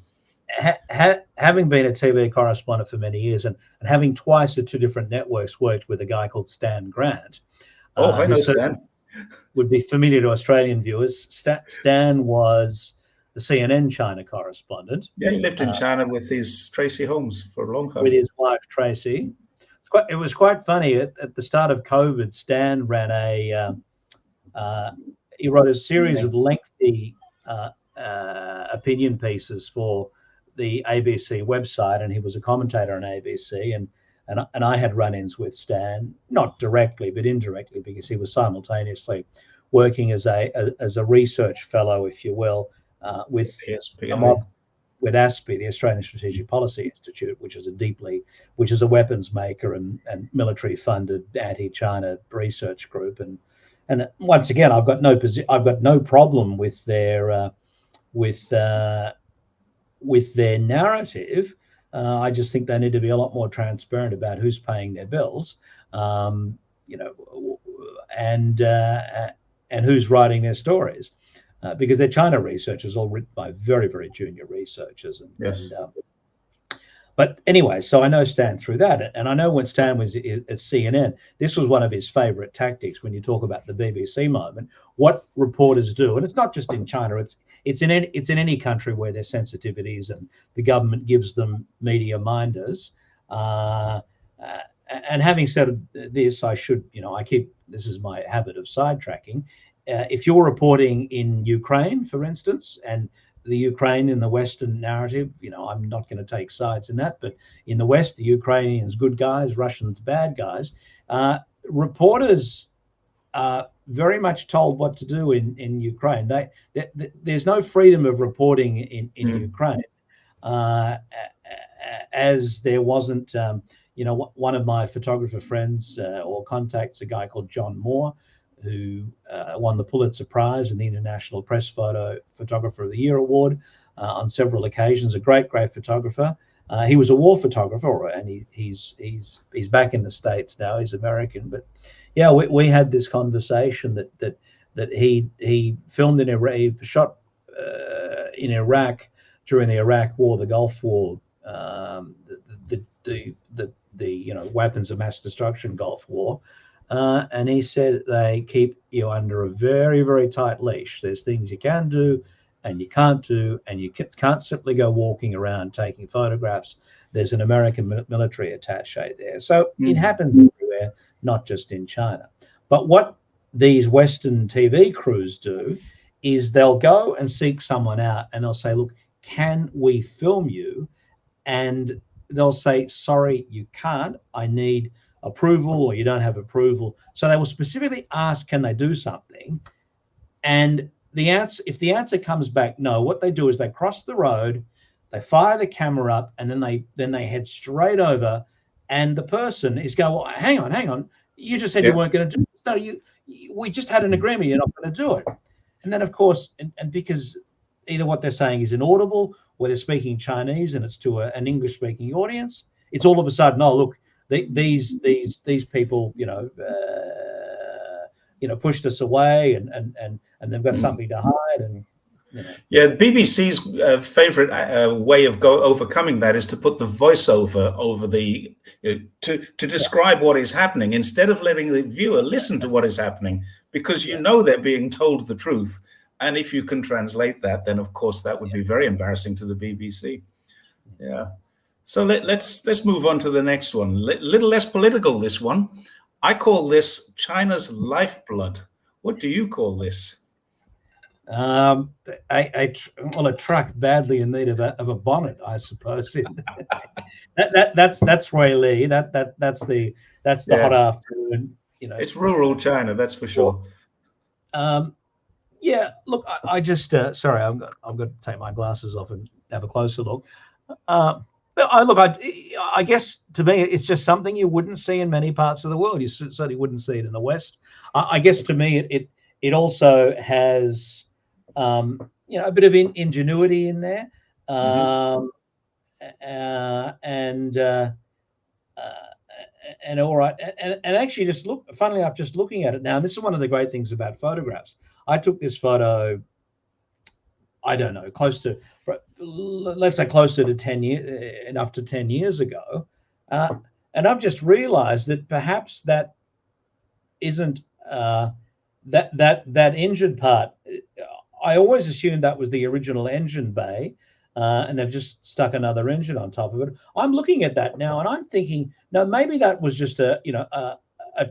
Having been a TV correspondent for many years and having twice at two different networks worked with a guy called Stan Grant. I know Stan. Would be familiar to Australian viewers. Stan was the CNN China correspondent. Yeah, he lived in China with his Tracy Holmes for a long time. With his wife, Tracy. It was quite funny. At the start of COVID, Stan ran he wrote a series of lengthy opinion pieces for the ABC website, and he was a commentator on ABC. And I had run-ins with Stan, not directly, but indirectly, because he was simultaneously working as a research fellow, if you will, with ASPI, the Australian Strategic Policy Institute, which is a weapons maker and military-funded anti-China research group. And once again, I've got no problem with their narrative. I just think they need to be a lot more transparent about who's paying their bills, and who's writing their stories, because their China research is all written by very, very junior researchers. But anyway, so I know Stan through that, and I know when Stan was at CNN, this was one of his favorite tactics when you talk about the BBC moment. What reporters do, and it's not just in China, it's in any country where there's sensitivities and the government gives them media minders. And having said this, this is my habit of sidetracking. If you're reporting in Ukraine, for instance, and the Ukraine in the Western narrative, I'm not going to take sides in that, but in the West, the Ukrainians good guys, Russians bad guys. Reporters are very much told what to do in Ukraine. There's no freedom of reporting in Ukraine, as there wasn't. One of my photographer friends or contacts, a guy called John Moore, who won the Pulitzer Prize and the International Press Photographer of the Year award on several occasions. A great photographer. He was a war photographer, and he's back in the States now. He's American, but yeah, we had this conversation that he filmed in Iraq, he shot in Iraq during the Iraq War, the Gulf War, the weapons of mass destruction Gulf War. And he said they keep you under a very, very tight leash. There's things you can do and you can't do, and you can't simply go walking around taking photographs. There's an American military attaché there. So it happens everywhere, not just in China. But what these Western TV crews do is they'll go and seek someone out and they'll say, look, can we film you? And they'll say, sorry, you can't. I need approval, or you don't have approval. So they will specifically ask, can they do something? And if the answer comes back no, what they do is they cross the road, they fire the camera up, and then they head straight over, and the person is going, well, hang on, you just said you weren't going to do this. No, we just had an agreement, you're not going to do it. And then of course, and because either what they're saying is inaudible, or they're speaking Chinese and it's to an English speaking audience, it's all of a sudden, oh look, these people, pushed us away, and they've got something to hide, and Yeah, the BBC's favorite way of overcoming that is to put the voiceover over the to describe what is happening, instead of letting the viewer listen to what is happening, because they're being told the truth. And if you can translate that, then of course that would be very embarrassing to the BBC. Yeah. So let's move on to the next one. Little less political, this one. I call this China's lifeblood. What do you call this? A truck badly in need of a bonnet, I suppose. That's Ray Lee. That's the hot afternoon. It's rural China, that's for sure. Yeah. Look, I just sorry, I've got to take my glasses off and have a closer look. I guess to me, it's just something you wouldn't see in many parts of the world. You certainly wouldn't see it in the West. I guess to me, it also has a bit of ingenuity in there, and all right, and actually, just look. Funnily enough, just looking at it now, and this is one of the great things about photographs. I took this photo, I don't know, let's say closer to 10 years, enough to 10 years ago, and I've just realised that perhaps that isn't that engine part. I always assumed that was the original engine bay, and they've just stuck another engine on top of it. I'm looking at that now, and I'm thinking, no, maybe that was just a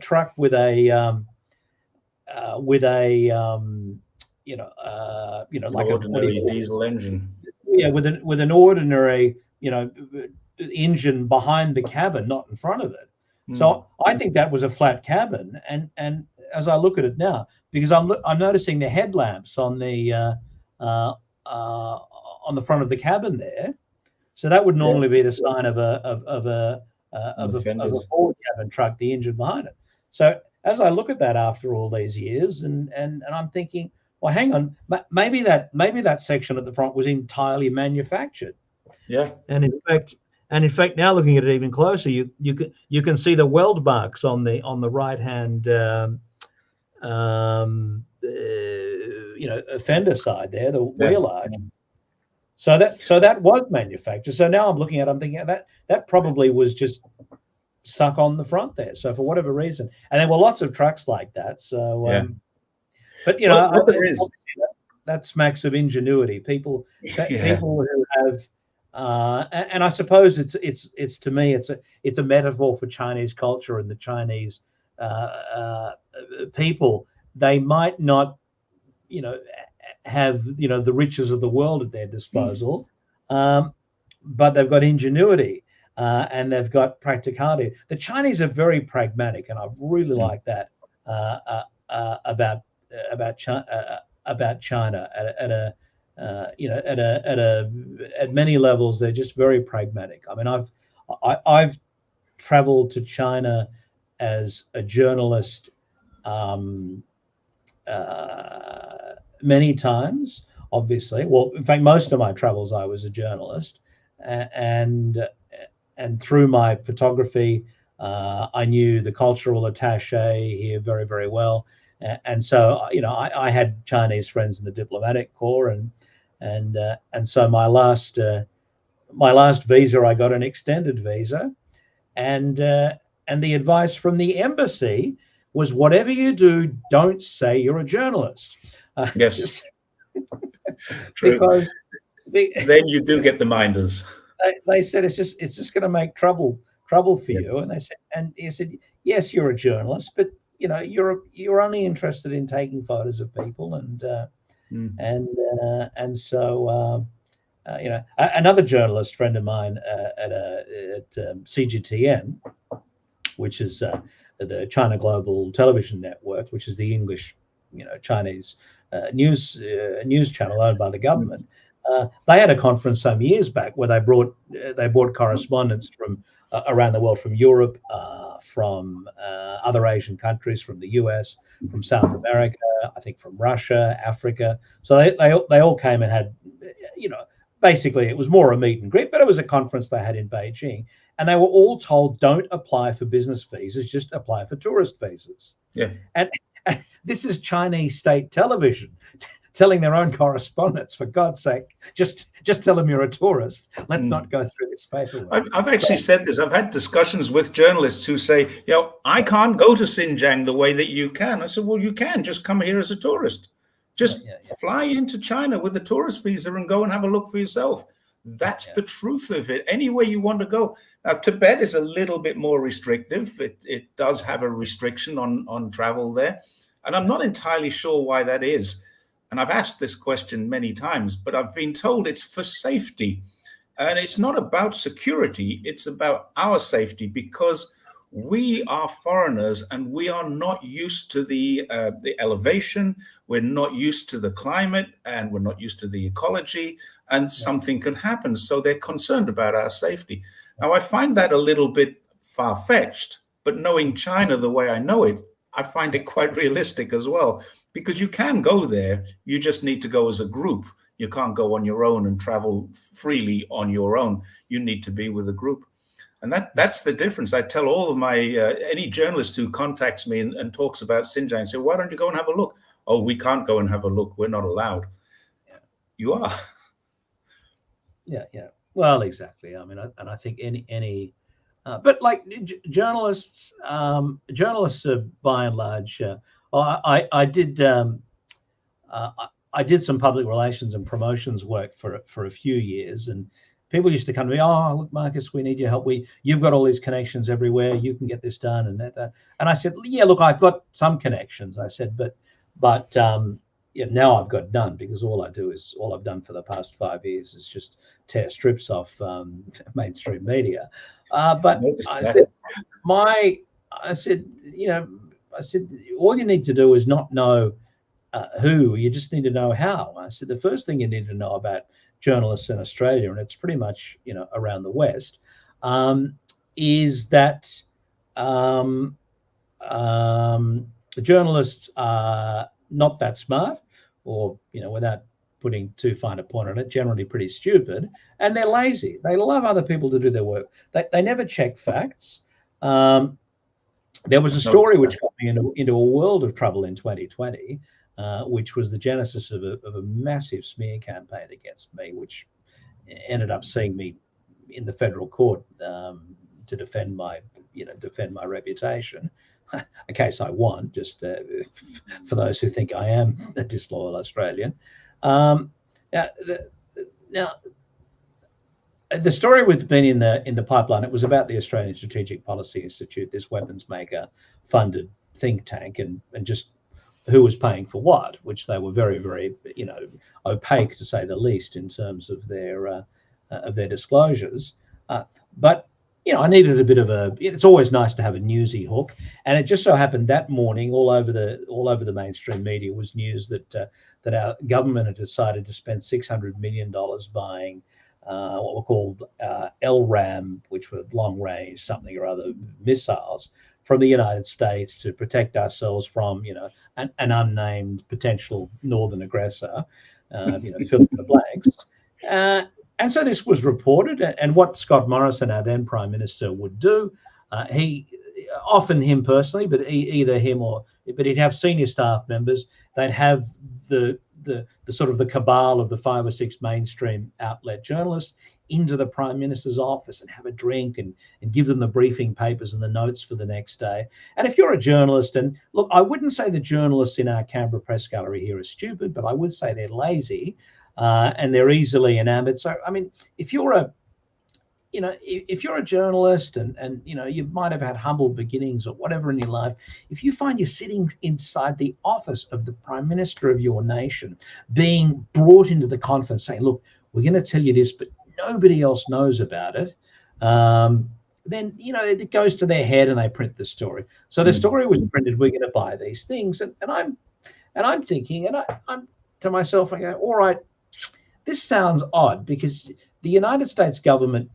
truck with a like ordinary diesel engine. Yeah, with an ordinary engine behind the cabin, not in front of it. So I think that was a flat cabin, and as I look at it now, because I'm noticing the headlamps on the front of the cabin there, so that would normally be the sign of a forward cabin truck, the engine behind it. So as I look at that after all these years, and I'm thinking, well, hang on, maybe that section at the front was entirely manufactured. Yeah, and in fact, now looking at it even closer, you can see the weld marks on the right hand fender side there, the wheel arch. So that was manufactured. So now I'm looking at it, I'm thinking that probably was just stuck on the front there. So for whatever reason, and there were lots of trucks like that. So but that smacks of ingenuity. People who have and I suppose it's to me it's a metaphor for Chinese culture and the Chinese people. They might not have the riches of the world at their disposal, but they've got ingenuity and they've got practicality. The Chinese are very pragmatic, and I've really liked that about China at many levels. They're just very pragmatic. I mean, I've traveled to China as a journalist many times, obviously. Well, in fact, most of my travels I was a journalist, and through my photography, I knew the cultural attaché here very, very well, and so I had Chinese friends in the diplomatic corps, and so my last visa, I got an extended visa, and the advice from the embassy was, whatever you do, don't say you're a journalist. Yes. True. Because then you do get the minders. They said it's just going to make trouble for you. And he said, yes, you're a journalist, but you're only interested in taking photos of people, and so another journalist friend of mine at CGTN, which is the China Global Television Network, which is the English Chinese news channel owned by the government. They had a conference some years back where they brought correspondents from around the world, from Europe, from other Asian countries, from the US, from South America, I think from Russia, Africa. So they all came and had, basically it was more a meet and greet, but it was a conference they had in Beijing, and they were all told, don't apply for business visas, just apply for tourist visas. Yeah. And this is Chinese state television telling their own correspondents, for God's sake, just tell them you're a tourist. Let's not go through this paperwork. I've actually said this. I've had discussions with journalists who say, I can't go to Xinjiang the way that you can. I said, well, you can. Just come here as a tourist. Just fly into China with a tourist visa and go and have a look for yourself. That's the truth of it. Anywhere you want to go. Now, Tibet is a little bit more restrictive. It does have a restriction on travel there. And I'm not entirely sure why that is. And I've asked this question many times, but I've been told it's for safety. And it's not about security. It's about our safety, because we are foreigners and we are not used to the elevation. We're not used to the climate, and we're not used to the ecology, and something can happen. So they're concerned about our safety. Now, I find that a little bit far-fetched, but knowing China the way I know it, I find it quite realistic as well, because you can go there. You just need to go as a group. You can't go on your own and travel freely on your own. You need to be with a group. And that's the difference. I tell all of my, any journalist who contacts me and talks about Xinjiang, and say, why don't you go and have a look? Oh, we can't go and have a look. We're not allowed. Yeah. You are. Yeah. Well, exactly. I mean, and I think but like journalists are by and large. I did some public relations and promotions work for a few years, and people used to come to me, oh, look, Marcus, we need your help. You've got all these connections everywhere. You can get this done and that. And I said, yeah, look, I've got some connections. I said, but now I've got none, because all I've done for the past 5 years is just tear strips off mainstream media. But I said, all you need to do is not know who, you just need to know how. I said, the first thing you need to know about journalists in Australia, and it's pretty much, around the West, is that journalists are not that smart, or, without putting too fine a point on it, generally pretty stupid, and they're lazy. They love other people to do their work. They never check facts. There was a story which got me into a world of trouble in 2020, which was the genesis of a massive smear campaign against me, which ended up seeing me in the federal court to defend my reputation. A case I won, just for those who think I am a disloyal Australian. Now, the story with been in the pipeline. It was about the Australian Strategic Policy Institute, this weapons maker funded think tank, and just who was paying for what, which they were very, very, opaque to say the least in terms of their disclosures. But I needed a bit of a. It's always nice to have a newsy hook, and it just so happened that morning, all over the mainstream media was news that our government had decided to spend $600 million buying what were called LRAM, which were long range something or other missiles from the United States to protect ourselves from an unnamed potential northern aggressor. Fill in the blanks. And so this was reported, and what Scott Morrison, our then Prime Minister, would do, he, often him personally, but either him but he'd have senior staff members. They'd have the sort of the cabal of the 5 or 6 mainstream outlet journalists into the Prime Minister's office and have a drink and give them the briefing papers and the notes for the next day. And if you're a journalist, and look, I wouldn't say the journalists in our Canberra press gallery here are stupid, but I would say they're lazy. And they're easily enamored. So, I mean, if you're a journalist and you might have had humble beginnings or whatever in your life, if you find you're sitting inside the office of the Prime Minister of your nation, being brought into the conference saying, look, we're going to tell you this, but nobody else knows about it, then, it goes to their head and they print the story. So the story was printed, we're going to buy these things. And I'm thinking, and I'm to myself, I go, all right, this sounds odd because the United States government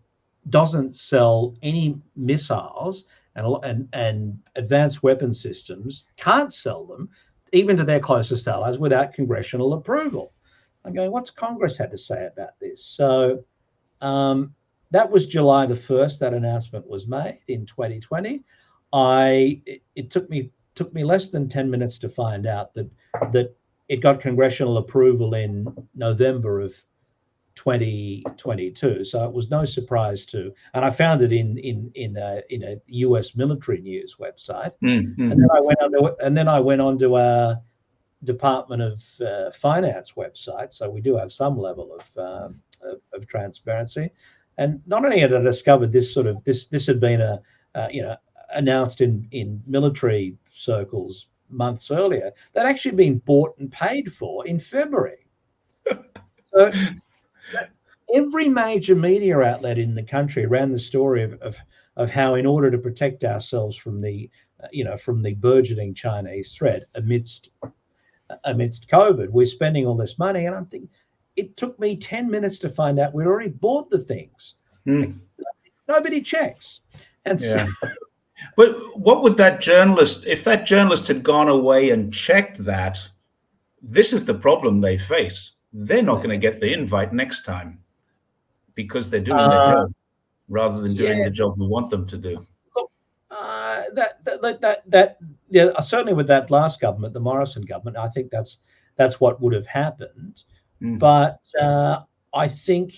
doesn't sell any missiles and advanced weapon systems, can't sell them even to their closest allies without congressional approval. I'm going, what's Congress had to say about this? So that was July the 1st. That announcement was made in 2020. It took me less than 10 minutes to find out that it got congressional approval in November of 2022, so it was no surprise and I found it in a US military news website, and then I went on to our Department of Finance website, so we do have some level of transparency. And not only had I discovered this had been announced in military circles months earlier, that actually been bought and paid for in February. So every major media outlet in the country ran the story of how, in order to protect ourselves from the burgeoning Chinese threat amidst COVID, we're spending all this money. And I'm thinking, it took me 10 minutes to find out we'd already bought the things. Nobody checks. And yeah. But what would that journalist, if that journalist had gone away and checked that, this is the problem they face. They're not going to get the invite next time because they're doing their job rather than doing the job we want them to do. Certainly with that last government, the Morrison government, I think that's what would have happened. But I think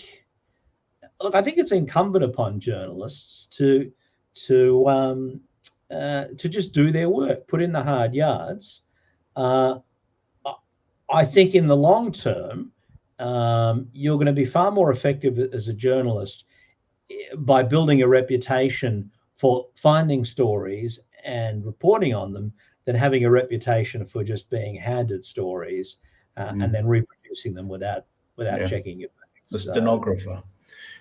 it's incumbent upon journalists to just do their work, put in the hard yards. I think in the long term, you're going to be far more effective as a journalist by building a reputation for finding stories and reporting on them than having a reputation for just being handed stories and then reproducing them without checking your facts. The stenographer.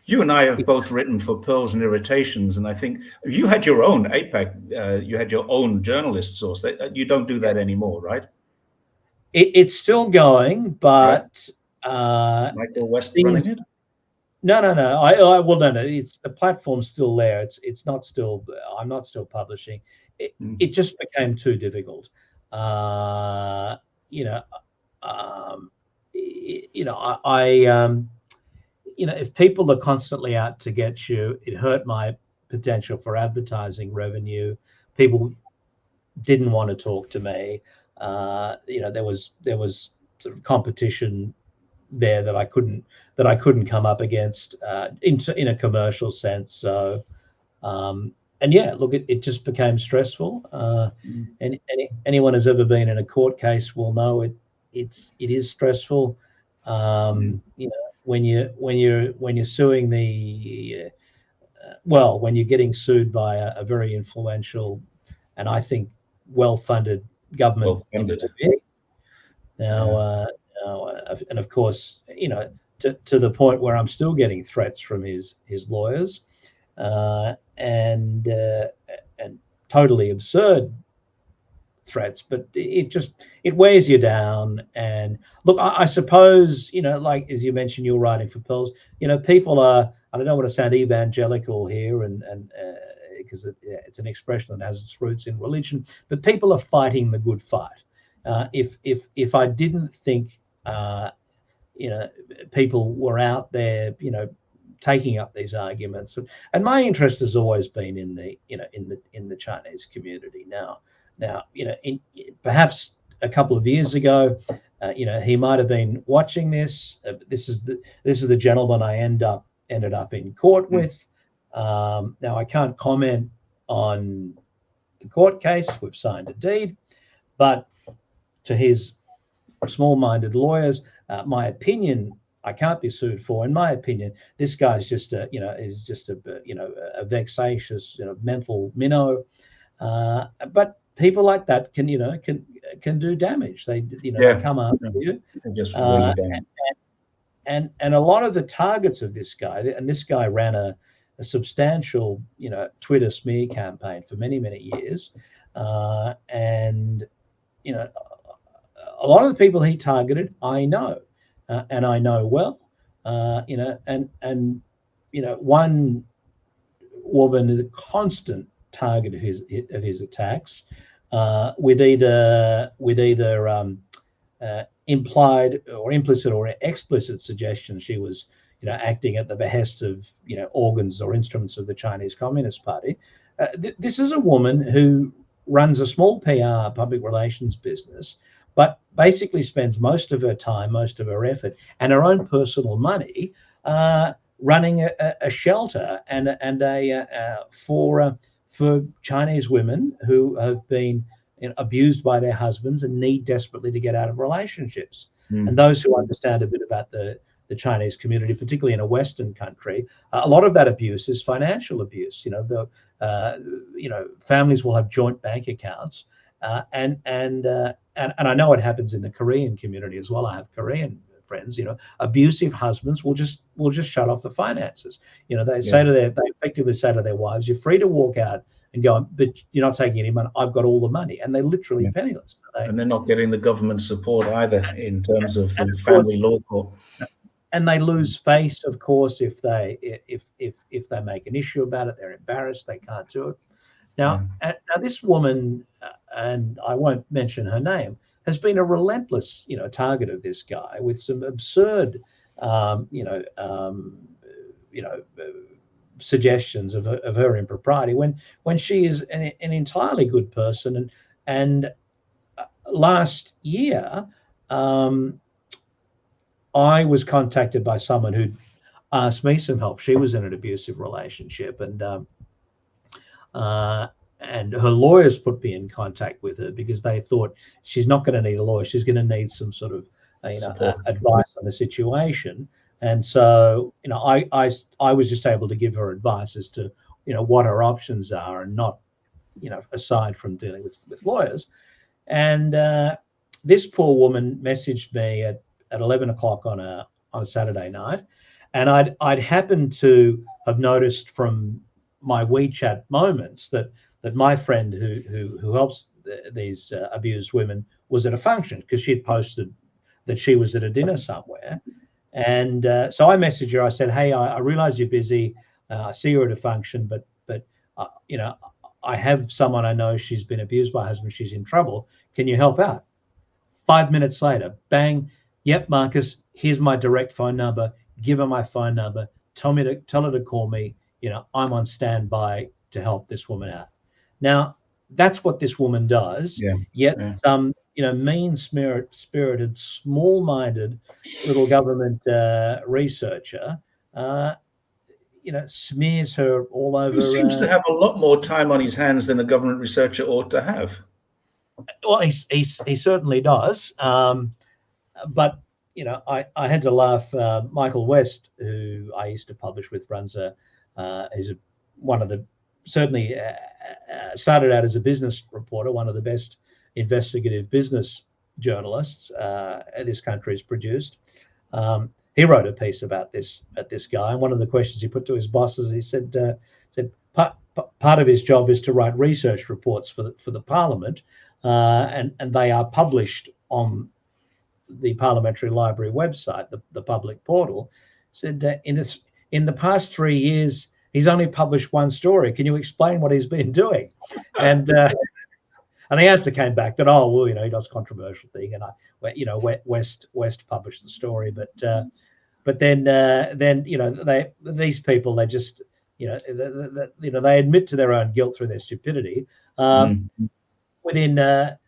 You and I have both written for Pearls and Irritations, and I think you had your own APAC, you had your own journalist source. You don't do that anymore, right? It's still going, but Michael West running it? No. No. It's the platform's still there. It's not still. I'm not still publishing. It just became too difficult. If people are constantly out to get you, it hurt my potential for advertising revenue. People didn't want to talk to me. There was sort of competition there that I couldn't come up against in a commercial sense. So, it just became stressful. And anyone who's ever been in a court case will know it is stressful. When you're suing when you're getting sued by a very influential and I think well-funded government Well funded. employee. Now, and of course, to the point where I'm still getting threats from his lawyers, and totally absurd threats, but it wears you down. And look, I suppose, like as you mentioned, you're writing for Pearls, people are, I don't want to sound evangelical here, and because it's an expression that has its roots in religion, but people are fighting the good fight. If I didn't think people were out there taking up these arguments, and my interest has always been in the Chinese community. Now, perhaps a couple of years ago, he might have been watching this. This is the gentleman I ended up in court with. Now, I can't comment on the court case. We've signed a deed, but to his small-minded lawyers, my opinion, I can't be sued for. In my opinion, this guy's just a vexatious, mental minnow. But people like that can do damage. They come after you. They just wear you down. And a lot of the targets of this guy, and this guy ran a substantial, Twitter smear campaign for many, many years, and a lot of the people he targeted, I know, and I know well, one woman is a constant target of his attacks, with either implied or implicit or explicit suggestions she was, acting at the behest of, organs or instruments of the Chinese Communist Party. This is a woman who runs a small PR public relations business, but basically spends most of her time, most of her effort, and her own personal money running a shelter and for Chinese women who have been abused by their husbands and need desperately to get out of relationships. And those who understand a bit about the Chinese community, particularly in a Western country, a lot of that abuse is financial abuse. Families will have joint bank accounts, and I know it happens in the Korean community as well. I have Korean friends. Abusive husbands will just shut off the finances. They effectively say to their wives, "You're free to walk out and go, but you're not taking any money. I've got all the money," and they're literally penniless. And they're not getting the government support either in terms of the family law court. And they lose face, of course, if they make an issue about it. They're embarrassed. They can't do it. Now this woman, and I won't mention her name, has been a relentless, target of this guy with some absurd, suggestions of her impropriety when she is an entirely good person. And last year, I was contacted by someone who asked me some help. She was in an abusive relationship, and her lawyers put me in contact with her because they thought she's not going to need a lawyer. She's going to need some sort of advice on the situation. And so, I was just able to give her advice as to, what her options are, and not, aside from dealing with lawyers. And this poor woman messaged me at 11 o'clock on a Saturday night, and I'd happened to have noticed from my WeChat moments that my friend who helps these abused women was at a function, because she'd posted that she was at a dinner somewhere. And so I messaged her. I said, "Hey, I realize you're busy. I see you're at a function, but I have someone I know. She's been abused by her husband. She's in trouble. Can you help out?" 5 minutes later, bang. "Yep, Marcus, here's my direct phone number. Give her my phone number. Tell her to call me. I'm on standby to help this woman out." Now, that's what this woman does. Yet some, mean-spirited, small-minded little government researcher, smears her all over. He seems to have a lot more time on his hands than a government researcher ought to have. Well, he certainly does. But I had to laugh. Michael West, who I used to publish with, he's one of the, certainly started out as a business reporter, one of the best investigative business journalists this country has produced. He wrote a piece about this guy, and one of the questions he put to his bosses, he said part of his job is to write research reports for the Parliament, and they are published on the Parliamentary Library website, the public portal. Said in the past 3 years, he's only published one story. Can you explain what he's been doing? And the answer came back that, oh well, he does controversial thing, and West published the story, but then these people, they just they admit to their own guilt through their stupidity.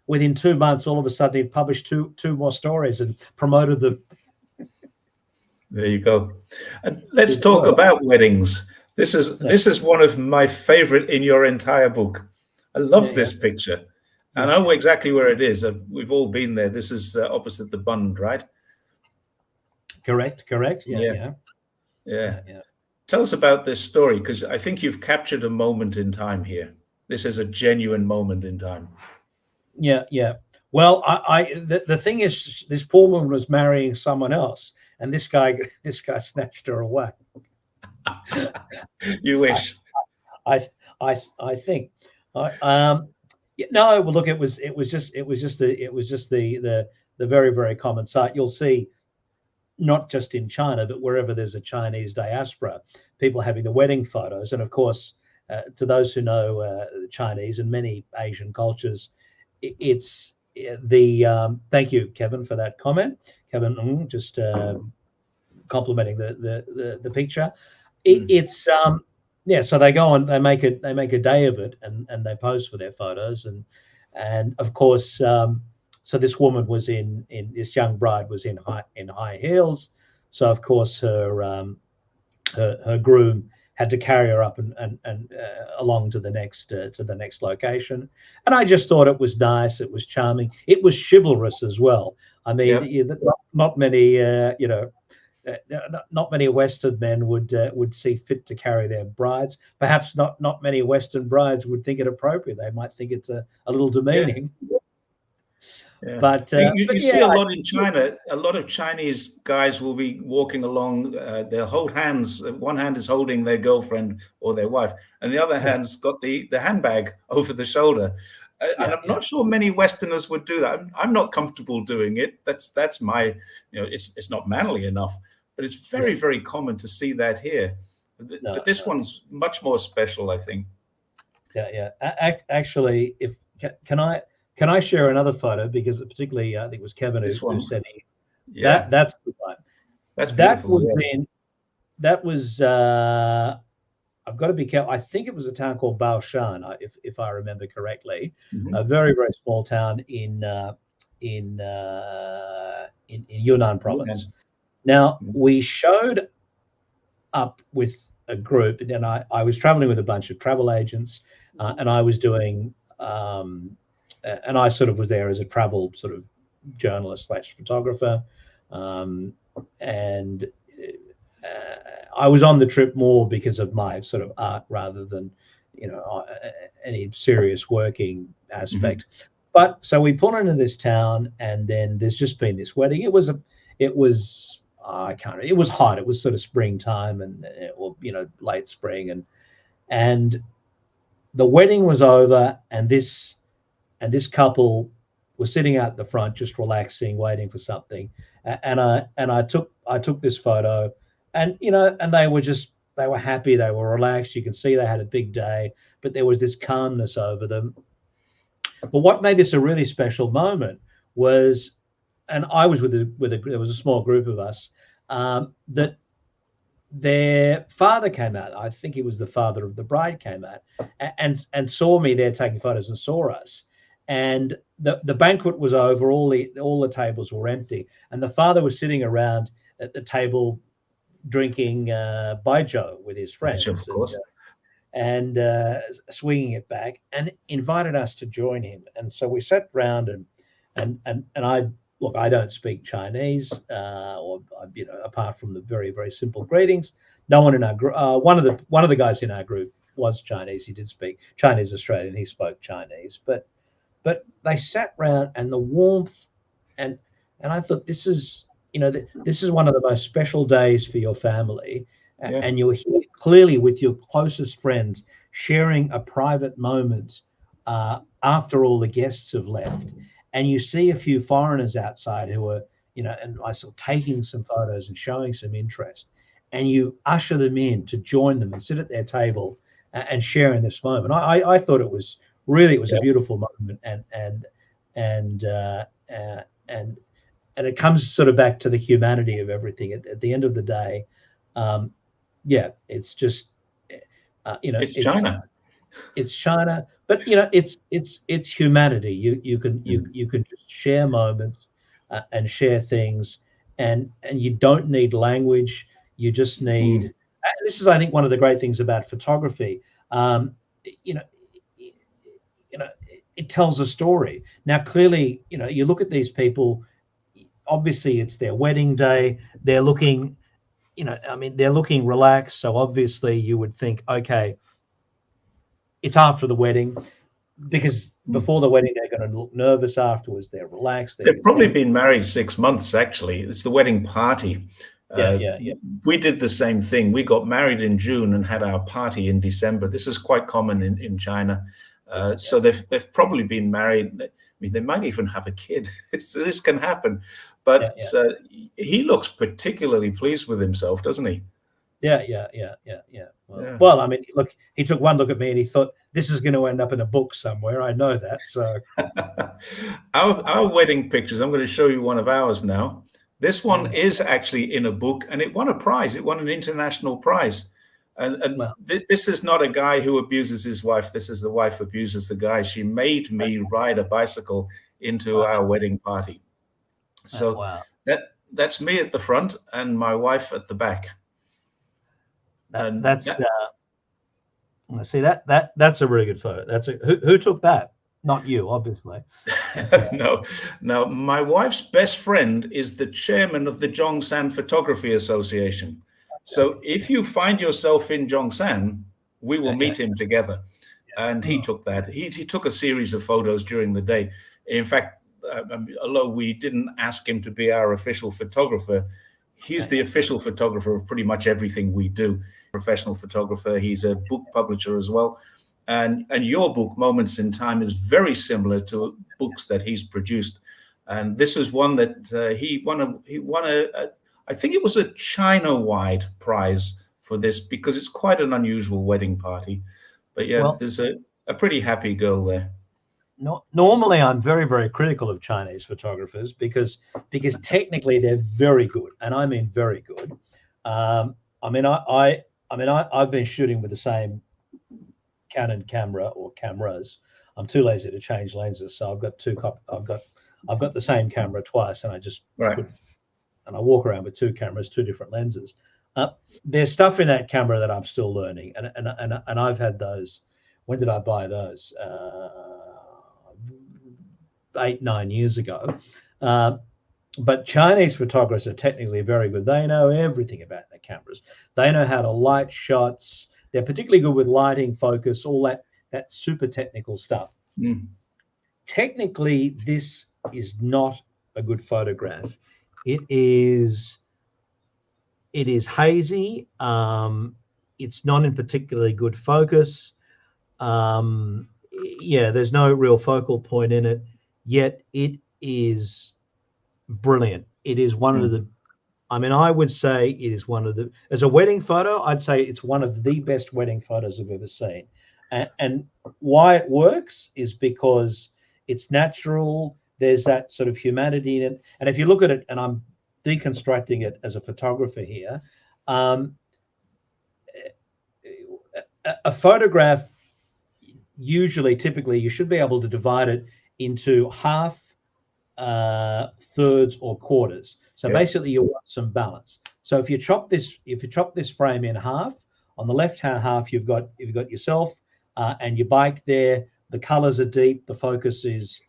Within 2 months, all of a sudden, he published two more stories and promoted them. There you go. And let's talk about weddings. This is one of my favorite in your entire book. I love this picture. I know exactly where it is. We've all been there. This is opposite the Bund, right? Correct. Yeah. Tell us about this story, because I think you've captured a moment in time here. This is a genuine moment in time. Yeah. Well, the thing is, this poor woman was marrying someone else, and this guy snatched her away. You wish. I think. No, well, look, it was just the very, very common sight. You'll see, not just in China, but wherever there's a Chinese diaspora, people having the wedding photos. And of course, to those who know Chinese and many Asian cultures, it's the thank you, Kevin, for that comment. Kevin, just complimenting the picture. It's so they go on, they make a day of it, and they pose for their photos, and of course, so this woman was in this young bride was in high heels, so of course her groom had to carry her up and along to the next location, and I just thought it was nice, it was charming, it was chivalrous as well. I mean, not many not many Western men would see fit to carry their brides. Perhaps not many Western brides would think it appropriate. They might think it's a little demeaning. Yeah. But you see a lot in China. A lot of Chinese guys will be walking along. They'll hold hands. One hand is holding their girlfriend or their wife, and the other hand's got the handbag over the shoulder. And I'm not sure many Westerners would do that. I'm not comfortable doing it. That's my, it's not manly enough. But it's very, very common to see that here. But this one's much more special, I think. Yeah. Actually, can I share another photo, because particularly I think it was Kevin who said that's the one. That's beautiful. That was I've got to be careful. I think it was a town called Baoshan, if I remember correctly. A very, very small town in Yunnan province. Now, we showed up with a group, and I was traveling with a bunch of travel agents, and I was doing, and I sort of was there as a travel sort of journalist / photographer, and I was on the trip more because of my sort of art rather than, any serious working aspect. But so we pulled into this town, and then there's just been this wedding. It was hot. It was sort of springtime or late spring, and the wedding was over, and this couple was sitting out the front, just relaxing, waiting for something. And I took this photo, and and they were happy, they were relaxed. You can see they had a big day, but there was this calmness over them. But what made this a really special moment was, and I was there was a small group of us, that their father came out. I think he was the father of the bride, came out and saw me there taking photos and saw us. And the banquet was over. All the tables were empty, and the father was sitting around at the table drinking baijiu with his friends, of course, and swinging it back, and invited us to join him. And so we sat round, and I don't speak Chinese, or apart from the very, very simple greetings. No one in our group. One of the guys in our group was Chinese. He did speak Chinese Australian. He spoke Chinese, but but they sat round and the warmth, and I thought, this is, this is one of the most special days for your family. Yeah. And you're here clearly with your closest friends, sharing a private moment after all the guests have left. And you see a few foreigners outside who are, and I saw taking some photos and showing some interest. And you usher them in to join them and sit at their table and share in this moment. I thought it was a beautiful moment, and it comes sort of back to the humanity of everything. At the end of the day, it's just it's China. It's China, but it's humanity. You can just share moments and share things, and you don't need language. You just need. And this is, I think, one of the great things about photography. It tells a story. Now, clearly, you look at these people. Obviously, it's their wedding day. They're looking, they're looking relaxed. So obviously, you would think, okay, it's after the wedding, because before the wedding, they're going to look nervous. Afterwards, they're relaxed. They've probably been married 6 months, actually. It's the wedding party. Yeah. We did the same thing. We got married in June and had our party in December. This is quite common in China. So they've probably been married. I mean, they might even have a kid. This can happen. But he looks particularly pleased with himself, doesn't he? Yeah. Well, I mean, look, he took one look at me and he thought, this is going to end up in a book somewhere. I know that. So our wedding pictures, I'm going to show you one of ours now. This one is actually in a book, and it won a prize. It won an international prize. And this is not a guy who abuses his wife. This is the wife abuses the guy. She made me ride a bicycle into our wedding party. So that's me at the front and my wife at the back. That's a really good photo. That's who took that? Not you, obviously. No. My wife's best friend is the chairman of the Zhongshan Photography Association. So if you find yourself in Zhongshan, we will meet him together. And he took that. He took a series of photos during the day. In fact, although we didn't ask him to be our official photographer, he's the official photographer of pretty much everything we do. Professional photographer. He's a book publisher as well. And your book, Moments in Time, is very similar to books that he's produced. And this is one that he won a I think it was a China-wide prize for this, because it's quite an unusual wedding party. But there's a pretty happy girl there. Normally, I'm very, very critical of Chinese photographers because technically they're very good, and I mean very good. I've been shooting with the same Canon camera or cameras. I'm too lazy to change lenses, so I've got I've got the same camera twice, and I just and I walk around with two cameras, two different lenses. There's stuff in that camera that I'm still learning, and I've had those. When did I buy those? 8-9 years ago. But Chinese photographers are technically very good. They know everything about their cameras. They know how to light shots. They're particularly good with lighting, focus, all that super technical stuff. Technically, this is not a good photograph. It is hazy. It's not in particularly good focus. There's no real focal point in it, yet it is brilliant. It is one of the, I would say it is one of the, as a wedding photo, I'd say it's one of the best wedding photos I've ever seen. And why it works is because it's natural. There's that sort of humanity in it. And if you look at it, and I'm deconstructing it as a photographer here, a photograph, typically, you should be able to divide it into half, thirds, or quarters. So basically, you want some balance. So if you chop this frame in half, on the left hand half, you've got yourself and your bike there. The colors are deep. The focus is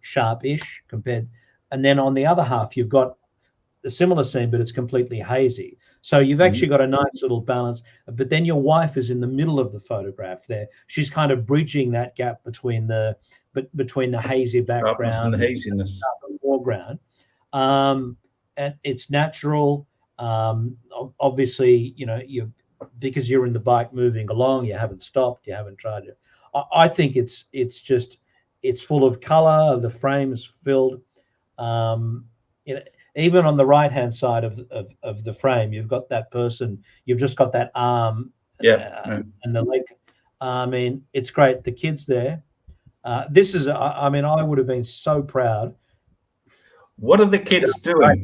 sharpish compared. And then on the other half, you've got a similar scene, but it's completely hazy. So you've actually got a nice little balance. But then your wife is in the middle of the photograph there. She's kind of bridging that gap between the hazy Sharpness and background the and haziness. the foreground. And it's natural. Obviously, because you're in the bike moving along, you haven't stopped, you haven't tried to. I think it's full of color. The frame is filled. Even on the right hand side of the frame, you've got that person. You've just got that arm, and the leg. I mean, it's great. The kids there. This is. I mean, I would have been so proud. What are the kids doing?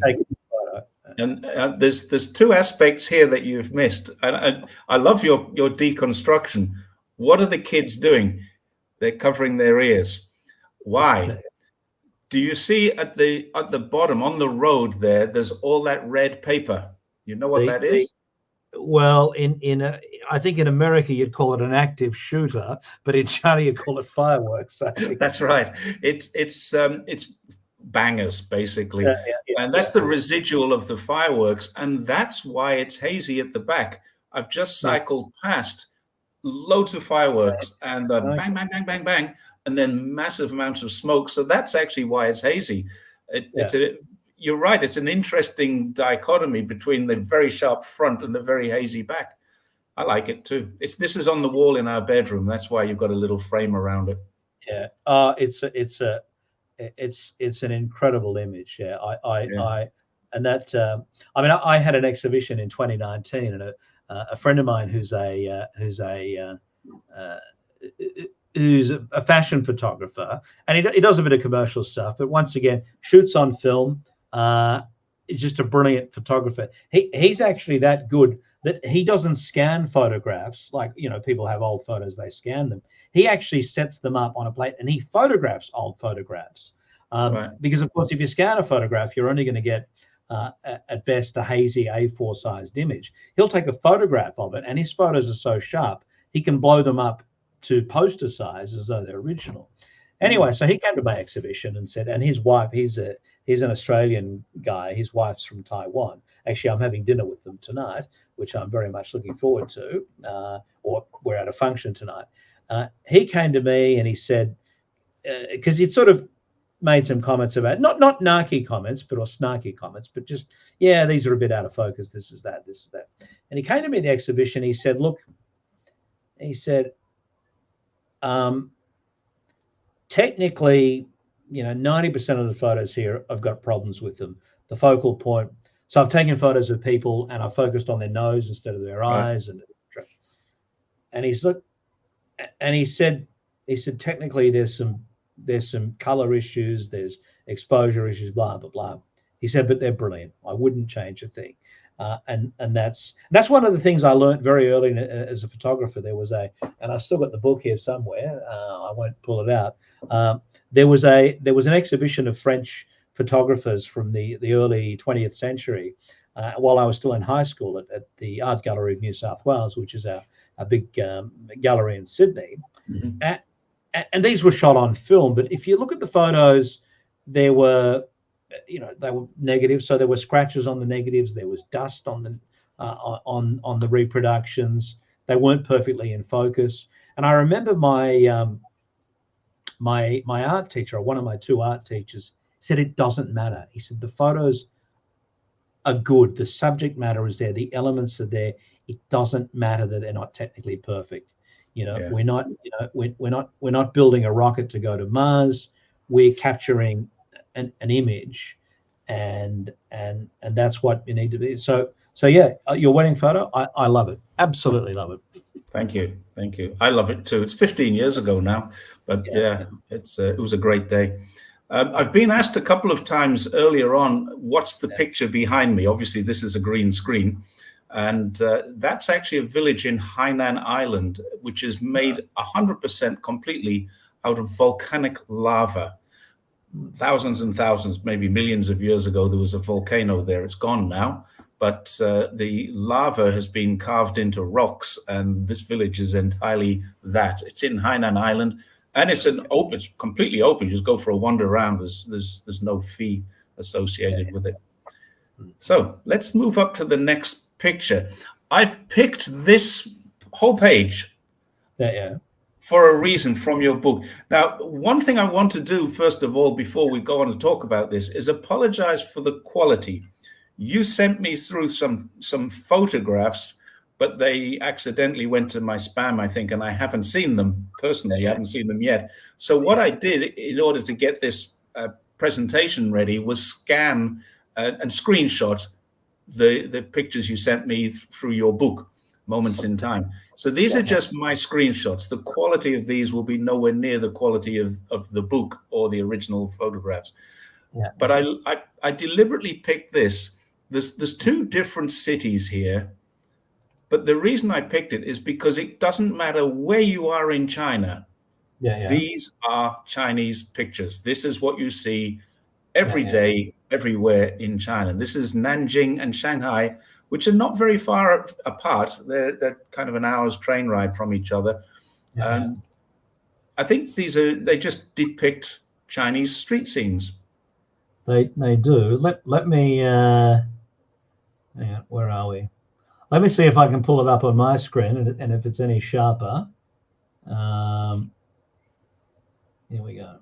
And there's two aspects here that you've missed. And I love your deconstruction. What are the kids doing? They're covering their ears. Why? Do you see at the bottom on the road there? There's all that red paper. You know what that is? Well, I think in America you'd call it an active shooter, but in China you call it fireworks. I think. That's right. It's bangers basically, and that's the residual of the fireworks, and that's why it's hazy at the back. I've just cycled past loads of fireworks and bang, bang, bang, bang, bang, and then massive amounts of smoke. So that's actually why it's hazy. You're right. It's an interesting dichotomy between the very sharp front and the very hazy back. I like it too. This is on the wall in our bedroom. That's why you've got a little frame around it. Yeah. It's an incredible image. Yeah. I had an exhibition in 2019, and a friend of mine who's a fashion photographer, and he does a bit of commercial stuff, but once again shoots on film. He's just a brilliant photographer. He's actually that good that he doesn't scan photographs like people have old photos, they scan them. He actually sets them up on a plate and he photographs old photographs. Because of course if you scan a photograph you're only going to get at best a hazy A4 sized image. He'll take a photograph of it, and his photos are so sharp he can blow them up to poster size as though they're original. Anyway, so he came to my exhibition and said, and his wife, he's an Australian guy. His wife's from Taiwan. Actually, I'm having dinner with them tonight, which I'm very much looking forward to. Or we're at a function tonight. He came to me and he said, because he'd sort of made some comments about not narky comments, or snarky comments, but just these are a bit out of focus. This is that. And he came to me in the exhibition. He said, look, technically, 90% of the photos here, I've got problems with them. The focal point. So I've taken photos of people and I focused on their nose instead of their eyes, and he said technically there's some color issues, there's exposure issues, blah blah blah. He said, but they're brilliant. I wouldn't change a thing. And that's one of the things I learned very early as a photographer. There was and I've still got the book here somewhere. I won't pull it out. There was an exhibition of French photographers from the early 20th century while I was still in high school at the Art Gallery of New South Wales, which is a big gallery in Sydney. Mm-hmm. And these were shot on film. But if you look at the photos, they were negative. So there were scratches on the negatives. There was dust on the reproductions. They weren't perfectly in focus. And I remember my art teacher, or one of my two art teachers, said it doesn't matter. He said the photos are good. The subject matter is there. The elements are there. It doesn't matter that they're not technically perfect. We're not building a rocket to go to Mars. We're capturing an image, and that's what you need to be. So your wedding photo, I love it. Absolutely love it. Thank you. I love it too. It's 15 years ago now, but it was a great day. I've been asked a couple of times earlier on, what's the picture behind me? Obviously, this is a green screen. And that's actually a village in Hainan Island, which is made 100% completely out of volcanic lava. Thousands and thousands, maybe millions of years ago, there was a volcano there. It's gone now. But the lava has been carved into rocks, and this village is entirely that. It's in Hainan Island, and it's completely open. You just go for a wander around. There's no fee associated with it. So let's move up to the next picture. I've picked this whole page Yeah. for a reason from your book. Now, one thing I want to do, first of all, before we go on to talk about this, is apologize for the quality. You sent me through some photographs, but they accidentally went to my spam, I think, and I haven't seen them personally. I haven't seen them yet. So what I did in order to get this presentation ready was scan and screenshot the pictures you sent me through your book, Moments in Time. So these are just my screenshots. The quality of these will be nowhere near the quality of the book or the original photographs. Yeah. But I deliberately picked this. There's two different cities here, but the reason I picked it is because it doesn't matter where you are in China. These are Chinese pictures. This is what you see every day, everywhere in China. This is Nanjing and Shanghai, which are not very far apart. They're kind of an hour's train ride from each other. I think they just depict Chinese street scenes. They do. Let me hang on, where are we? Let me see if I can pull it up on my screen and if it's any sharper. Here we go.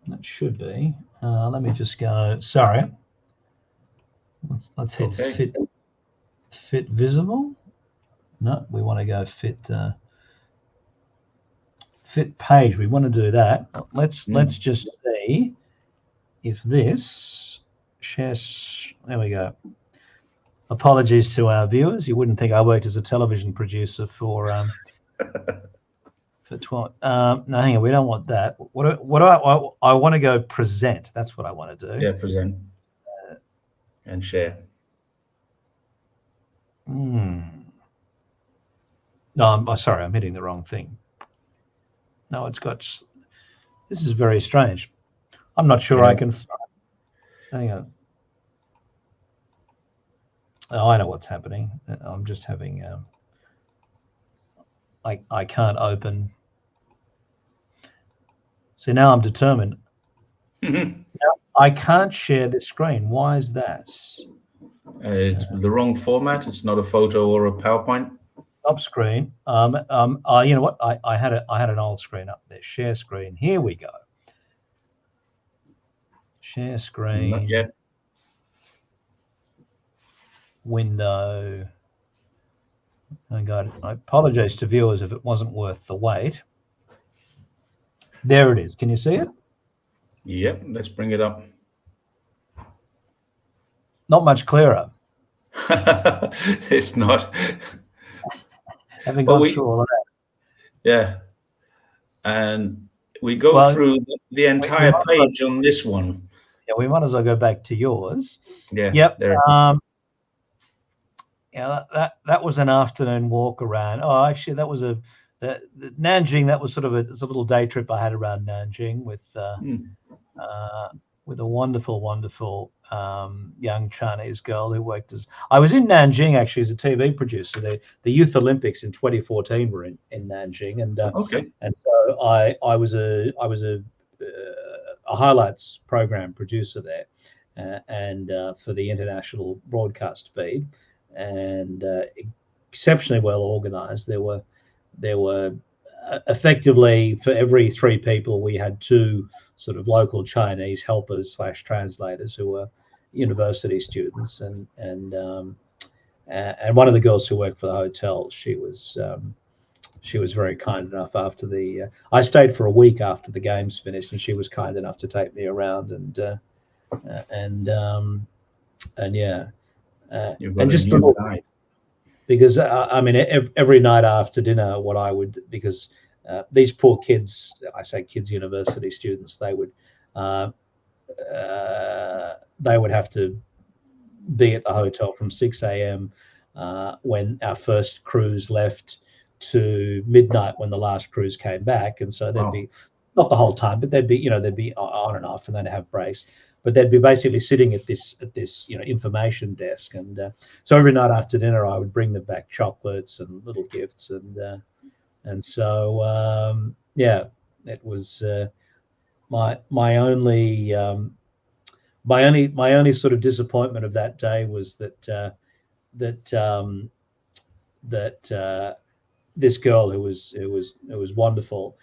That should be. Let me just go. Sorry. Let's hit fit visible. No, we want to go fit page. We want to do that. Let's just see if this shares. There we go. Apologies to our viewers. You wouldn't think I worked as a television producer for 12. No, hang on. We don't want that. What do I want to go present. That's what I want to do. Yeah, present and share. No, I'm sorry. I'm hitting the wrong thing. No, it's got. This is very strange. I'm not sure I can. Hang on. Oh, I know what's happening. I'm just having. I can't open. So now I'm determined. Now, I can't share this screen. Why is that? It's the wrong format. It's not a photo or a PowerPoint. Top screen. You know what? I had an old screen up there. Share screen. Here we go. Share screen. Not yet. Window. Oh God, I apologize to viewers if it wasn't worth the wait. There it is. Can you see it? Yep. Let's bring it up. Not much clearer. It's not. Haven't gone through all of that. Yeah. And we go through the entire page on this one. Yeah, we might as well go back to yours. Yeah. Yep. There it is. Yeah, that was an afternoon walk around. Oh, actually, that was the Nanjing. That was sort of a little day trip I had around Nanjing with a wonderful young Chinese girl who worked as. I was in Nanjing actually as a TV producer. The Youth Olympics in 2014 were in Nanjing, and and so I was a highlights program producer there, and for the international broadcast feed. And exceptionally well organized. There were effectively for every 3 people we had 2 sort of local Chinese helpers / translators who were university students, and one of the girls who worked for the hotel, she was very kind enough after the I stayed for a week after the games finished, and she was kind enough to take me around and yeah. And just because I mean every night after dinner, what I would, because these poor kids, I say kids, university students, they would have to be at the hotel from 6 a.m. When our first cruise left to midnight when the last cruise came back, and so they'd be not the whole time, but they'd be on and off, and they'd have breaks. But they'd be basically sitting at this information desk, and so every night after dinner I would bring them back chocolates and little gifts, and so yeah, it was my only my only sort of disappointment of that day was that this girl who was wonderful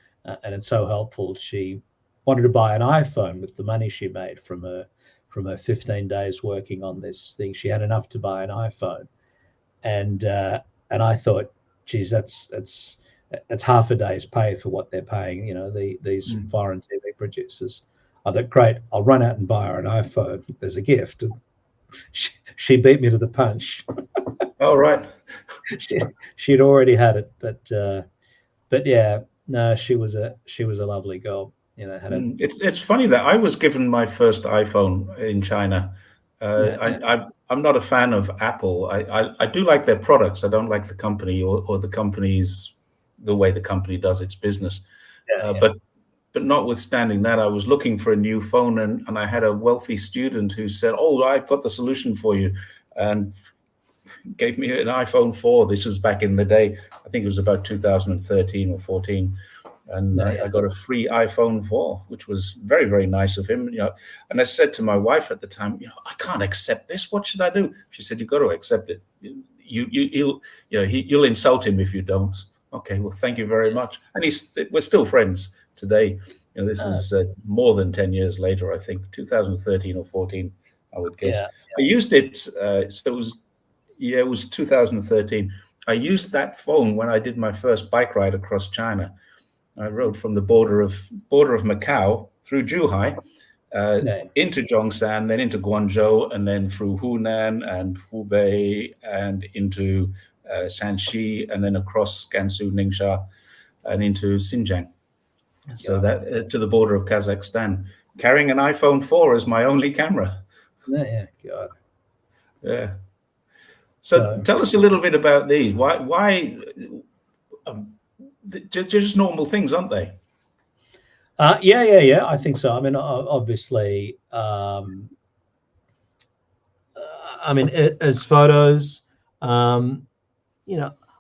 and so helpful, she wanted to buy an iPhone with the money she made from her 15 days working on this thing. She had enough to buy an iPhone, and I thought, geez, that's half a day's pay for what they're paying. These foreign TV producers. I thought, great, I'll run out and buy her an iPhone. There's a gift. And she beat me to the punch. Oh, right. She'd already had it, but yeah, no, she was a lovely girl. It's funny that I was given my first iPhone in China. I'm not a fan of Apple. I do like their products. I don't like the company or the way the company does its business. But notwithstanding that, I was looking for a new phone, and I had a wealthy student who said, "Oh, I've got the solution for you," and gave me an iPhone 4. This was back in the day. I think it was about 2013 or 14. And I got a free iPhone 4, which was very, very nice of him. And I said to my wife at the time, I can't accept this. What should I do? She said, "You've got to accept it. You'll insult him if you don't." Okay, well, thank you very much. And we're still friends today. This is more than 10 years later, I think, 2013 or 14, I would guess. I used it. So it was 2013. I used that phone when I did my first bike ride across China. I rode from the border of Macau through Zhuhai into Zhongshan, then into Guangzhou, and then through Hunan and Hubei and into Shanxi, and then across Gansu, Ningxia, and into Xinjiang. So that to the border of Kazakhstan, carrying an iPhone 4 as my only camera. Yeah. So tell us a little bit about these. Why? Just normal things, aren't they? Yeah. I think so. I mean, obviously, as photos,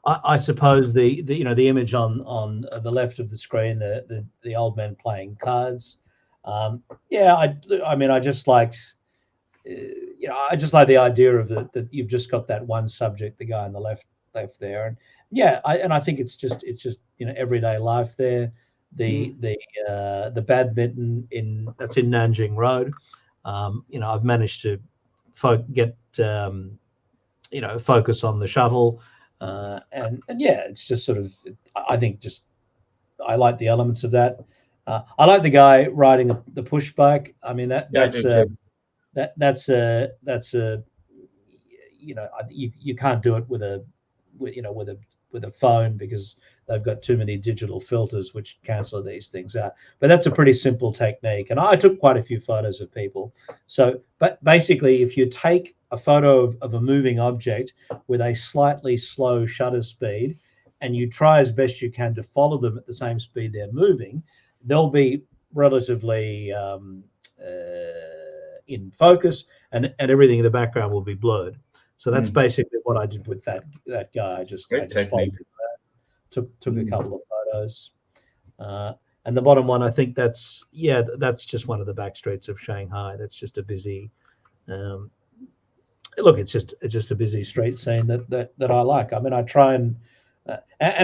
I suppose the image on the left of the screen, the old man playing cards. I just liked. I just like the idea of that you've just got that one subject, the guy on the left there, and I think it's just everyday life there. The badminton that's in Nanjing Road. I've managed to get focus on the shuttle, and it's just sort of, I think I like the elements of that. I like the guy riding the push bike. I mean that's you can't do it with a phone because they've got too many digital filters which cancel these things out. But that's a pretty simple technique, and I took quite a few photos of people. But basically, if you take a photo of a moving object with a slightly slow shutter speed, and you try as best you can to follow them at the same speed they're moving, they'll be relatively in focus, and everything in the background will be blurred. So that's basically what I did with that guy. I just followed that, took a couple of photos, and the bottom one, I think that's just one of the back streets of Shanghai. That's just a busy. It's just a busy street scene that I like. I mean, I try and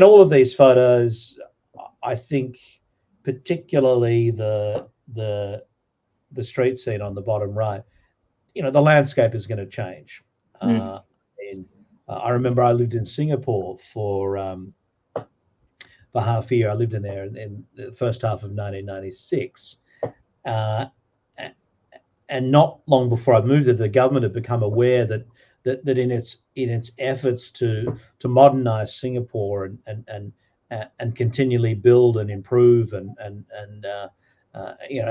all of these photos, I think, particularly the street scene on the bottom right, the landscape is going to change. I remember I lived in Singapore for half a year. I lived in there in the first half of 1996, and not long before I moved there, the government had become aware that in its efforts to modernize Singapore and continually build and improve and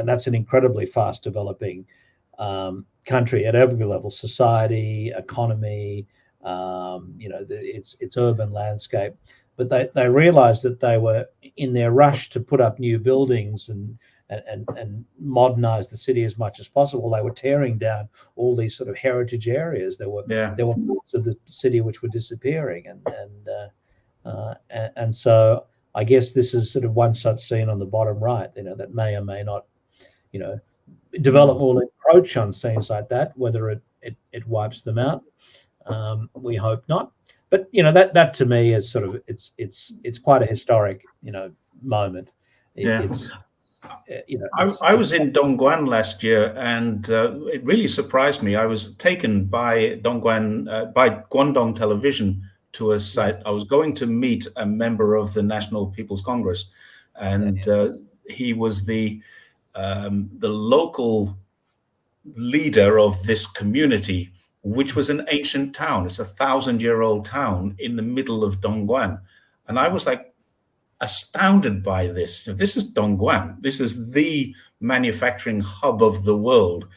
that's an incredibly fast developing country at every level: society, economy, its urban landscape. But they realized that they were, in their rush to put up new buildings and modernize the city as much as possible, they were tearing down all these sort of heritage areas. There were parts of the city which were disappearing, and so I guess this is sort of one such scene on the bottom right, that may or may not, development will encroach on scenes like that. Whether it wipes them out, we hope not. But that to me is sort of it's quite a historic moment. It's I was in Dongguan last year, and it really surprised me. I was taken by by Guangdong Television to a site. I was going to meet a member of the National People's Congress, and he was the local leader of this community, which was an ancient town. It's a 1,000-year-old town in the middle of Dongguan, and I was like astounded by this. This is Dongguan. This is the manufacturing hub of the world,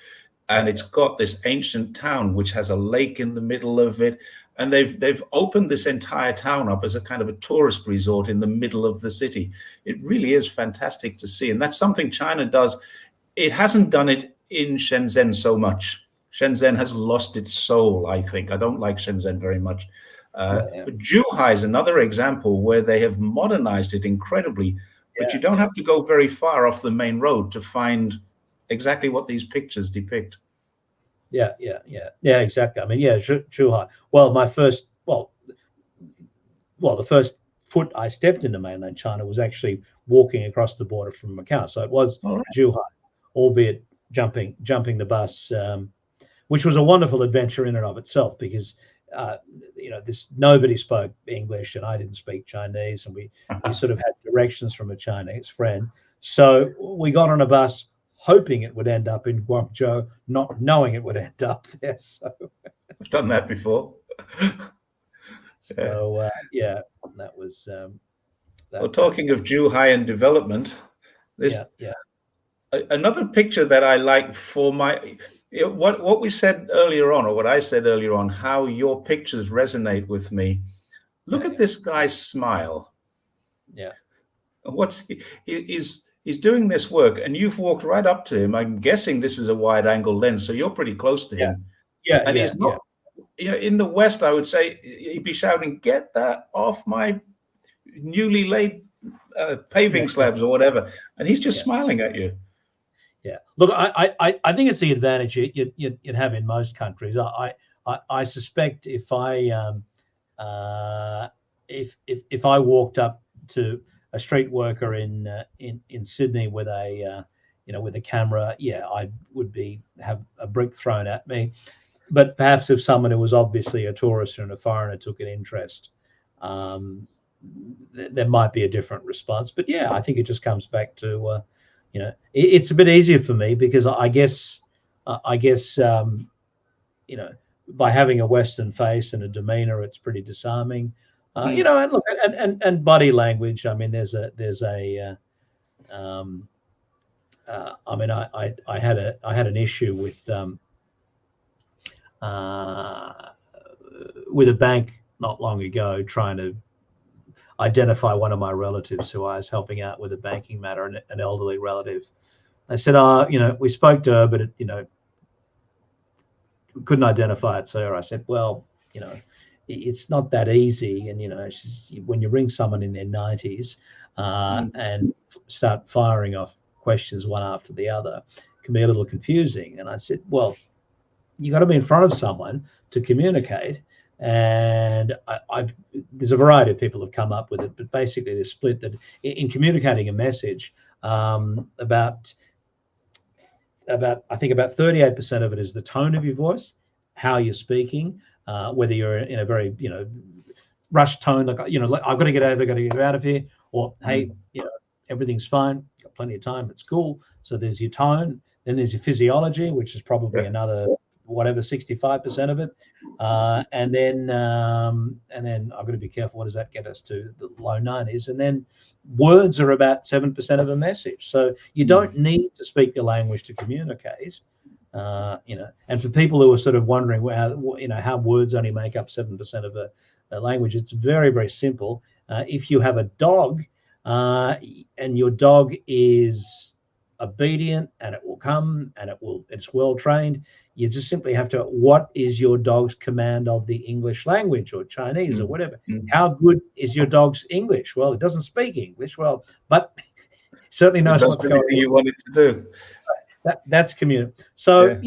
and it's got this ancient town which has a lake in the middle of it, and they've opened this entire town up as a kind of a tourist resort in the middle of the city. It really is fantastic to see, and that's something China does. It hasn't done it in Shenzhen so much. Shenzhen has lost its soul, I think. I don't like Shenzhen very much. But Zhuhai is another example where they have modernized it incredibly, but you don't have to go very far off the main road to find exactly what these pictures depict. Yeah, exactly. I mean, Zhuhai. Well, the first foot I stepped into mainland China was actually walking across the border from Macau. So it was Zhuhai, albeit jumping the bus, which was a wonderful adventure in and of itself, because nobody spoke English and I didn't speak Chinese, and we sort of had directions from a Chinese friend. So we got on a bus hoping it would end up in Wong Cho, not knowing it would end up there. So I've done that before. So that was. Well, talking of Zhuhai and development, another picture that I like for what we said earlier on, or what I said earlier on, how your pictures resonate with me. Look at this guy's smile. Yeah. He's doing this work, and you've walked right up to him. I'm guessing this is a wide-angle lens, so you're pretty close to him. Yeah. And he's not. In the West, I would say he'd be shouting, "Get that off my newly laid paving slabs," or whatever, and he's just smiling at you. Yeah, look, I think it's the advantage you'd have in most countries. I suspect if I walked up to a street worker in Sydney with a camera, I would have a brick thrown at me. But perhaps if someone who was obviously a tourist and a foreigner took an interest, there might be a different response. But I think it just comes back to it's a bit easier for me because I guess by having a Western face and a demeanor, it's pretty disarming. And look, and body language. I mean, there's a I mean, I had an issue with a bank not long ago trying to identify one of my relatives who I was helping out with a banking matter, an elderly relative. They said, we spoke to her, but couldn't identify it, sir. I said, well, it's not that easy. And, when you ring someone in their 90s and start firing off questions one after the other, it can be a little confusing. And I said, well, you got to be in front of someone to communicate. And there's a variety of people have come up with it, but basically they're split that in communicating a message, about I think about 38% of it is the tone of your voice, how you're speaking, whether you're in a very rushed tone, like I've got to get out of here, or hey, everything's fine, got plenty of time, it's cool. So there's your tone. Then there's your physiology, which is probably another 65% of it, and then I've got to be careful. What does that get us to? The low 90s, and then words are about 7% of a message. So you don't need to speak the language to communicate, And for people who are sort of wondering how words only make up 7% of a language, it's very, very simple. If you have a dog, and your dog is obedient and it will come and it's well trained, you just simply have to, what is your dog's command of the English language or Chinese or whatever? How good is your dog's English? Well, it doesn't speak English well, but certainly knows what's going on. You want it to do. That's community. So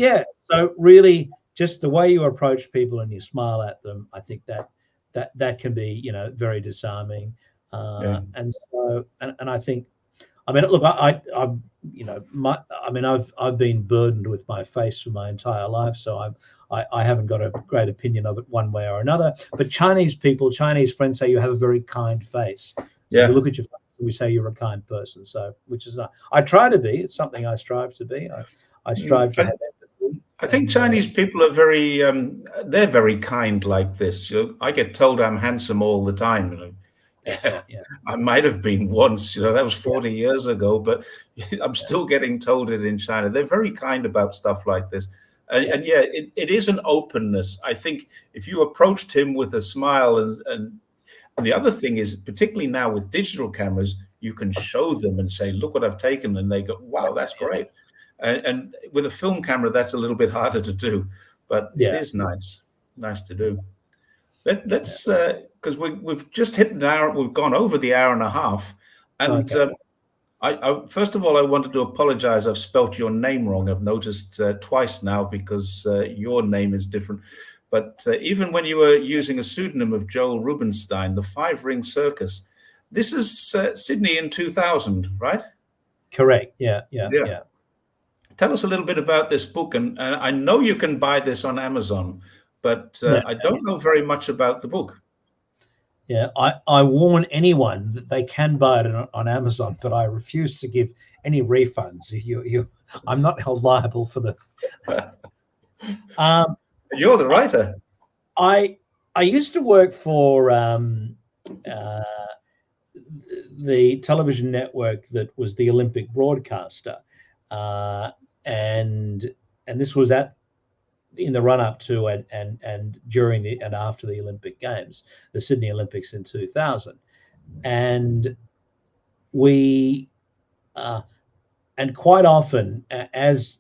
so really, just the way you approach people and you smile at them, I think that can be, very disarming. And so, and I think, I mean, look, I've I've been burdened with my face for my entire life, so I haven't got a great opinion of it one way or another. But Chinese friends say you have a very kind face. So we look at your face and we say you're a kind person. So, which is not, I try to be. It's something I strive to be. I strive to have empathy. I think Chinese people are very, they're very kind like this. I get told I'm handsome all the time. I might have been once, that was 40 years ago, but I'm still getting told it in China. They're very kind about stuff like this. And it is an openness. I think if you approached him with a smile, and the other thing is, particularly now with digital cameras, you can show them and say, look what I've taken. And they go, wow, that's great. And with a film camera, that's a little bit harder to do, but it is nice to do. Let's because we've just hit an hour. We've gone over the hour and a half, and I first of all I wanted to apologize. I've spelt your name wrong. I've noticed twice now because your name is different. But even when you were using a pseudonym of Joel Reubenstein, the Five Ring Circus, this is Sydney in 2000, right? Correct. Yeah. Tell us a little bit about this book, and I know you can buy this on Amazon, but I don't know very much about the book. Yeah, I warn anyone that they can buy it on Amazon, but I refuse to give any refunds. I'm not held liable for the. You're the writer. I used to work for the television network that was the Olympic broadcaster. And this was in the run up to and during and after the Olympic Games, the Sydney Olympics in 2000, and we and quite often, as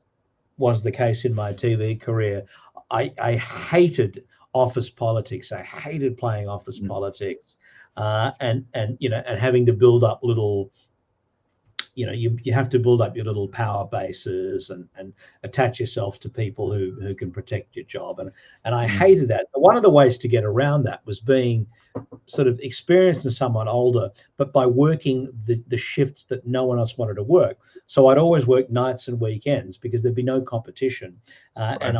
was the case in my TV career, I hated office politics. I hated playing office politics, and having to build up little. You have to build up your little power bases and attach yourself to people who can protect your job. And I hated that. But one of the ways to get around that was being sort of experienced and somewhat older, but by working the shifts that no one else wanted to work. So I'd always work nights and weekends because there'd be no competition. And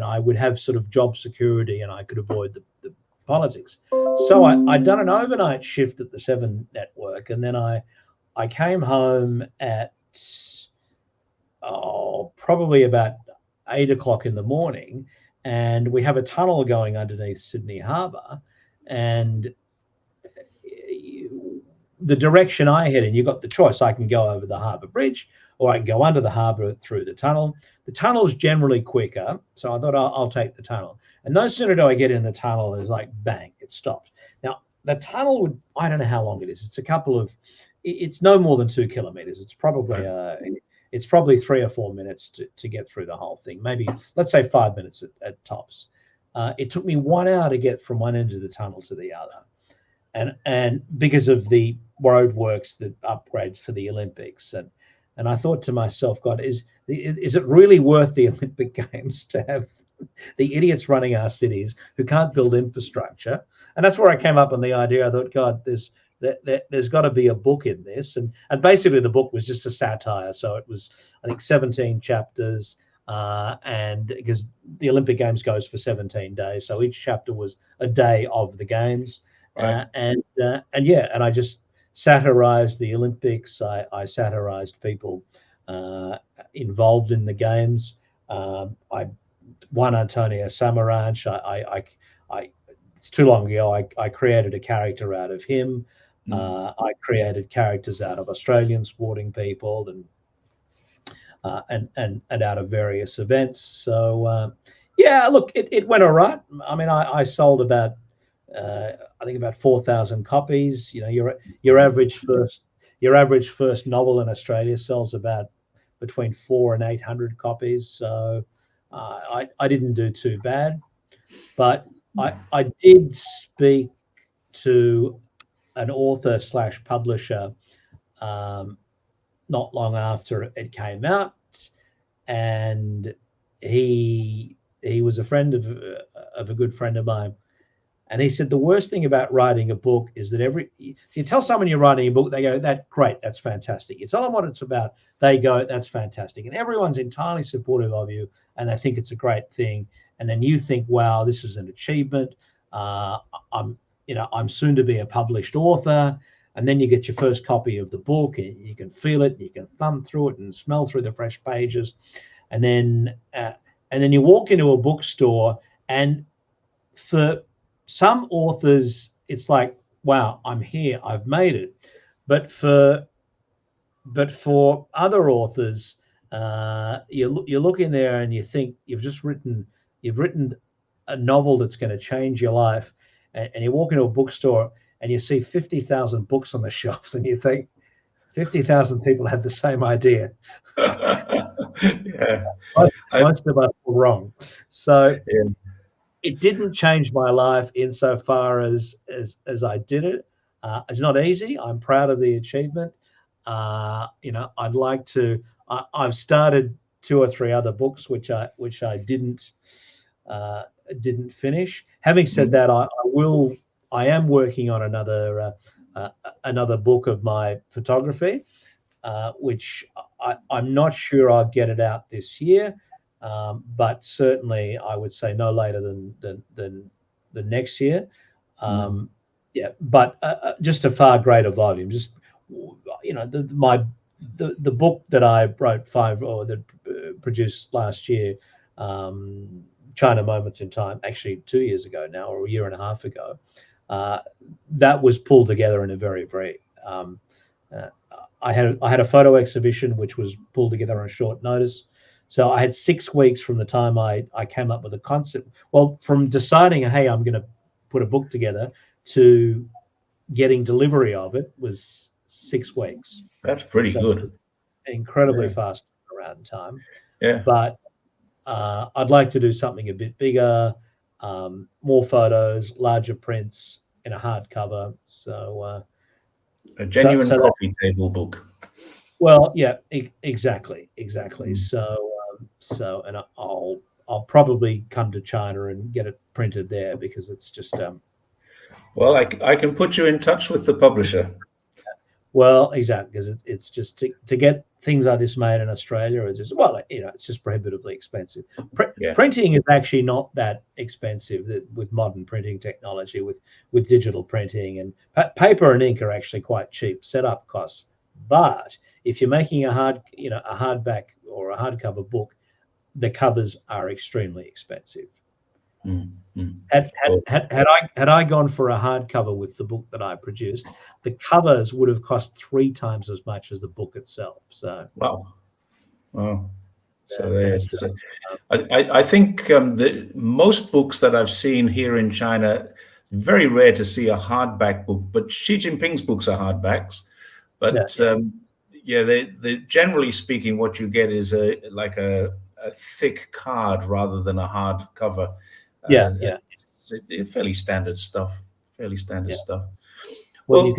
I would have sort of job security and I could avoid the politics. So I'd done an overnight shift at the 7 Network, and then I came home at probably about 8 o'clock in the morning, and we have a tunnel going underneath Sydney Harbour, and the direction I head in, you got the choice. I can go over the Harbour Bridge, or I can go under the harbour through the tunnel. The tunnel's generally quicker, so I thought I'll take the tunnel. And no sooner do I get in the tunnel, it's like bang, it stopped. Now the tunnel I don't know how long it is. It's no more than 2 kilometers. It's probably 3 or 4 minutes to get through the whole thing. Maybe let's say 5 minutes at tops. It took me 1 hour to get from one end of the tunnel to the other, and because of the roadworks, the upgrades for the Olympics, and I thought to myself, God, is it really worth the Olympic Games to have the idiots running our cities who can't build infrastructure? And that's where I came up on the idea. I thought, God, there's got to be a book in this, and basically the book was just a satire. So it was, I think, 17 chapters, and because the Olympic Games goes for 17 days, so each chapter was a day of the games, and I just satirized the Olympics. I satirized people involved in the games. I won Antonio Samaranch. It's too long ago. I created a character out of him. I created characters out of Australian sporting people and out of various events. So look, it went all right. I mean, I sold about I think about 4,000 copies. Your average first novel in Australia sells about between 400 and 800 copies. So I didn't do too bad, but I did speak to an author / publisher not long after it came out, and he was a friend of a good friend of mine. And he said the worst thing about writing a book is that you tell someone you're writing a book, they go, "That's great, that's fantastic." You tell them what it's about, they go, "That's fantastic," and everyone's entirely supportive of you, and they think it's a great thing. And then you think, "Wow, this is an achievement. I'm soon to be a published author." And then you get your first copy of the book, and you can feel it, you can thumb through it, and smell through the fresh pages, and then you walk into a bookstore, and for some authors, it's like, wow, I'm here, I've made it. But for other authors, you look in there and you think you've written a novel that's going to change your life, and you walk into a bookstore and you see 50,000 books on the shelves, and you think 50,000 people had the same idea. Yeah, Most of us were wrong. So. Yeah. It didn't change my life insofar as I did it. It's not easy. I'm proud of the achievement. I'd like to. I've started 2 or 3 other books which I didn't finish. Having said that, I am working on another book of my photography, which I'm not sure I'll get it out this year. But certainly, I would say no later than next year. Yeah, but just a far greater volume. Just the book that I wrote produced last year, China Moments in Time, actually 2 years ago now, or a year and a half ago. That was pulled together in a very, very. I had a photo exhibition which was pulled together on short notice. So I had 6 weeks from the time I came up with a concept. Well, from deciding, hey, I'm going to put a book together, to getting delivery of it was 6 weeks. That's pretty good. Incredibly fast around time. Yeah. But I'd like to do something a bit bigger, more photos, larger prints in a hardcover. So a genuine coffee table book. Well, yeah, exactly. So, and I'll probably come to China and get it printed there, because it's just. Well, I can put you in touch with the publisher. Well, exactly, because it's just to get things like this made in Australia, it's just prohibitively expensive. Printing is actually not that expensive with modern printing technology, with digital printing, and paper and ink are actually quite cheap setup costs. But if you're making a hardback or a hardcover book, the covers are extremely expensive. Had I gone for a hardcover with the book that I produced, the covers would have cost 3 times as much as the book itself. So wow. So I think the most books that I've seen here in China, very rare to see a hardback book. But Xi Jinping's books are hardbacks. But they generally speaking, what you get is a thick card rather than a hard cover. It's fairly standard stuff. Well, you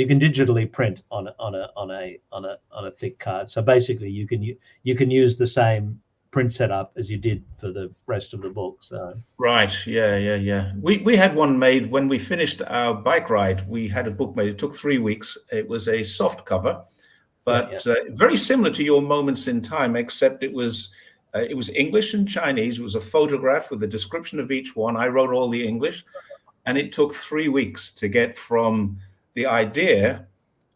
can digitally print on a thick card. So basically, you can use the same print setup as you did for the rest of the book. So right, yeah. We had one made when we finished our bike ride. We had a book made. It took 3 weeks. It was a soft cover, but very similar to your Moments in Time, except it was English and Chinese. It was a photograph with a description of each one. I wrote all the English, and it took 3 weeks to get from the idea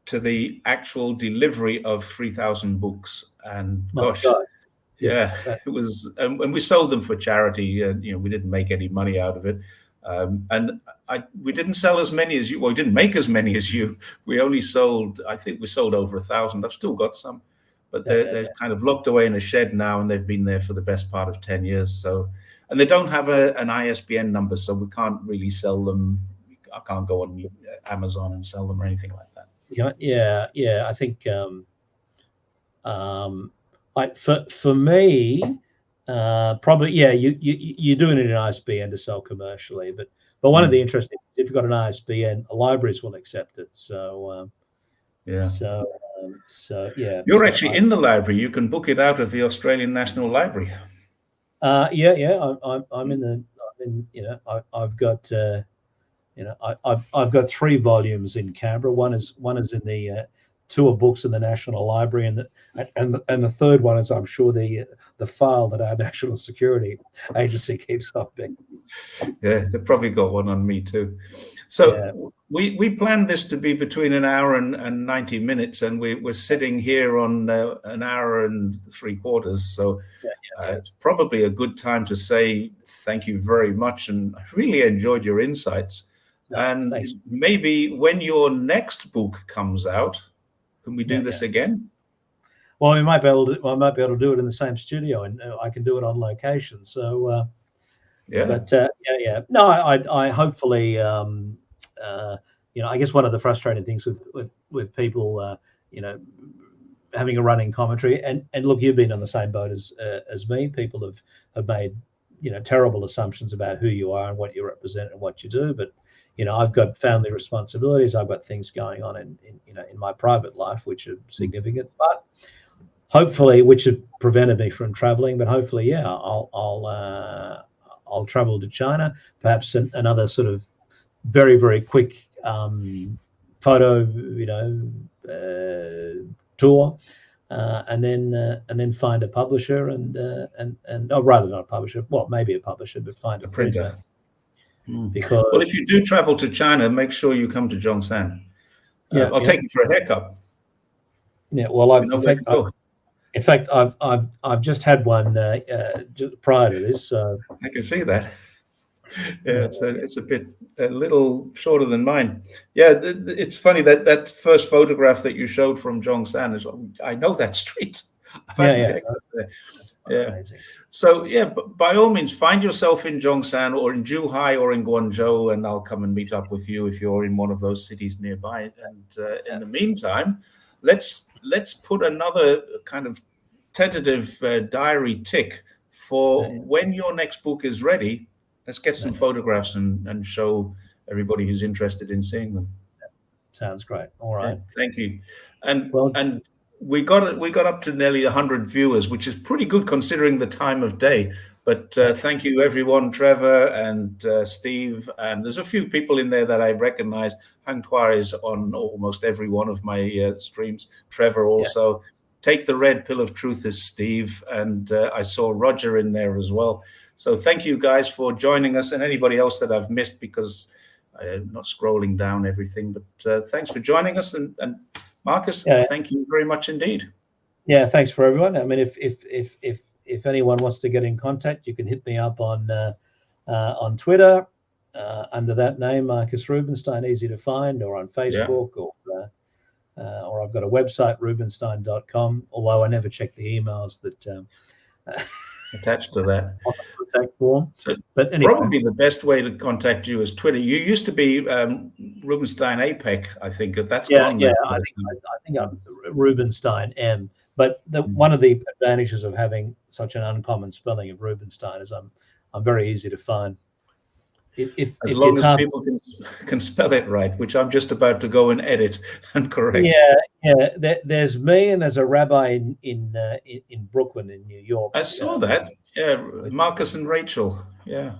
to the actual delivery of 3,000 books. And gosh, it was. And we sold them for charity. We didn't make any money out of it, and we didn't sell as many as you. Well, we didn't make as many as you. We only sold. I think we sold over 1,000. I've still got some. But they're kind of locked away in a shed now, and they've been there for the best part of 10 years. So, and they don't have an ISBN number, so we can't really sell them. I can't go on Amazon and sell them or anything like that. Yeah. I think, like for me, probably you're doing it in ISBN to sell commercially, but one of the interesting, if you've got an ISBN, libraries will accept it. So So yeah, You're actually in the library. You can book it out of the Australian National Library. I'm in the. I've got. I've got 3 volumes in Canberra. One is in the tour books in the National Library, and the third one is, I'm sure, the file that our National Security Agency keeps holding. Yeah, they've probably got one on me too. So we planned this to be between an hour and 90 minutes, and we're sitting here on an hour and 3/4. So it's probably a good time to say thank you very much, and I really enjoyed your insights. And thanks. Maybe when your next book comes out, can we do this again? Well, I might be able to do it in the same studio, and I can do it on location. So but no, I hopefully I guess one of the frustrating things with people having a running commentary, and look, you've been on the same boat as me. People have made terrible assumptions about who you are and what you represent and what you do, but I've got family responsibilities. I've got things going on in my private life which are significant, but hopefully, which have prevented me from traveling. But hopefully, I'll travel to China, perhaps another sort of very, very quick photo tour, and then find a publisher and rather not a publisher, well, maybe a publisher, but find a printer. Because, well, if you do travel to China, make sure you come to Zhongshan. I'll take you for a haircut. Yeah, well, in fact, I've just had one just prior to this. So I can see that. Yeah, it's a little shorter than mine. Yeah, it's funny that first photograph that you showed from Zhongshan is. I know that street. Amazing. So by all means, find yourself in Zhongshan or in Zhuhai or in Guangzhou, and I'll come and meet up with you if you're in one of those cities nearby. And in the meantime, let's put another kind of tentative diary tick for when your next book is ready. Let's get some photographs and show everybody who's interested in seeing them. Sounds great. All right. Thank you. And we got up to nearly 100 viewers, which is pretty good considering the time of day. But thank you, everyone, Trevor and Steve. And there's a few people in there that I recognize. Hang Tua is on almost every one of my streams. Trevor also. Take the Red Pill of Truth is Steve. And I saw Roger in there as well. So thank you, guys, for joining us, and anybody else that I've missed because I'm not scrolling down everything. But thanks for joining us. And Marcus, thank you very much indeed. Yeah, thanks for everyone. I mean, if anyone wants to get in contact, you can hit me up on Twitter under that name, Marcus Reubenstein, easy to find, or on Facebook, or I've got a website, reubenstein.com, although I never check the emails that attached to that contact form. So but anyway, probably the best way to contact you is Twitter. You used to be Reubenstein APEC, I think. That's gone. Yeah, I think I'm Reubenstein M. But one of the advantages of having such an uncommon spelling of Reubenstein is I'm very easy to find. As long as people can spell it right, which I'm just about to go and edit and correct. There's me, and there's a rabbi in Brooklyn, in New York. I saw that. Yeah, Marcus and Rachel. Yeah,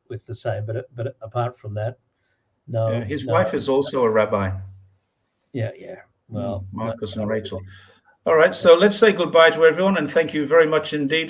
with the same, but apart from that, no. Yeah, his wife is also a rabbi. Yeah. Well, Marcus and Rachel. All right, so let's say goodbye to everyone, and thank you very much indeed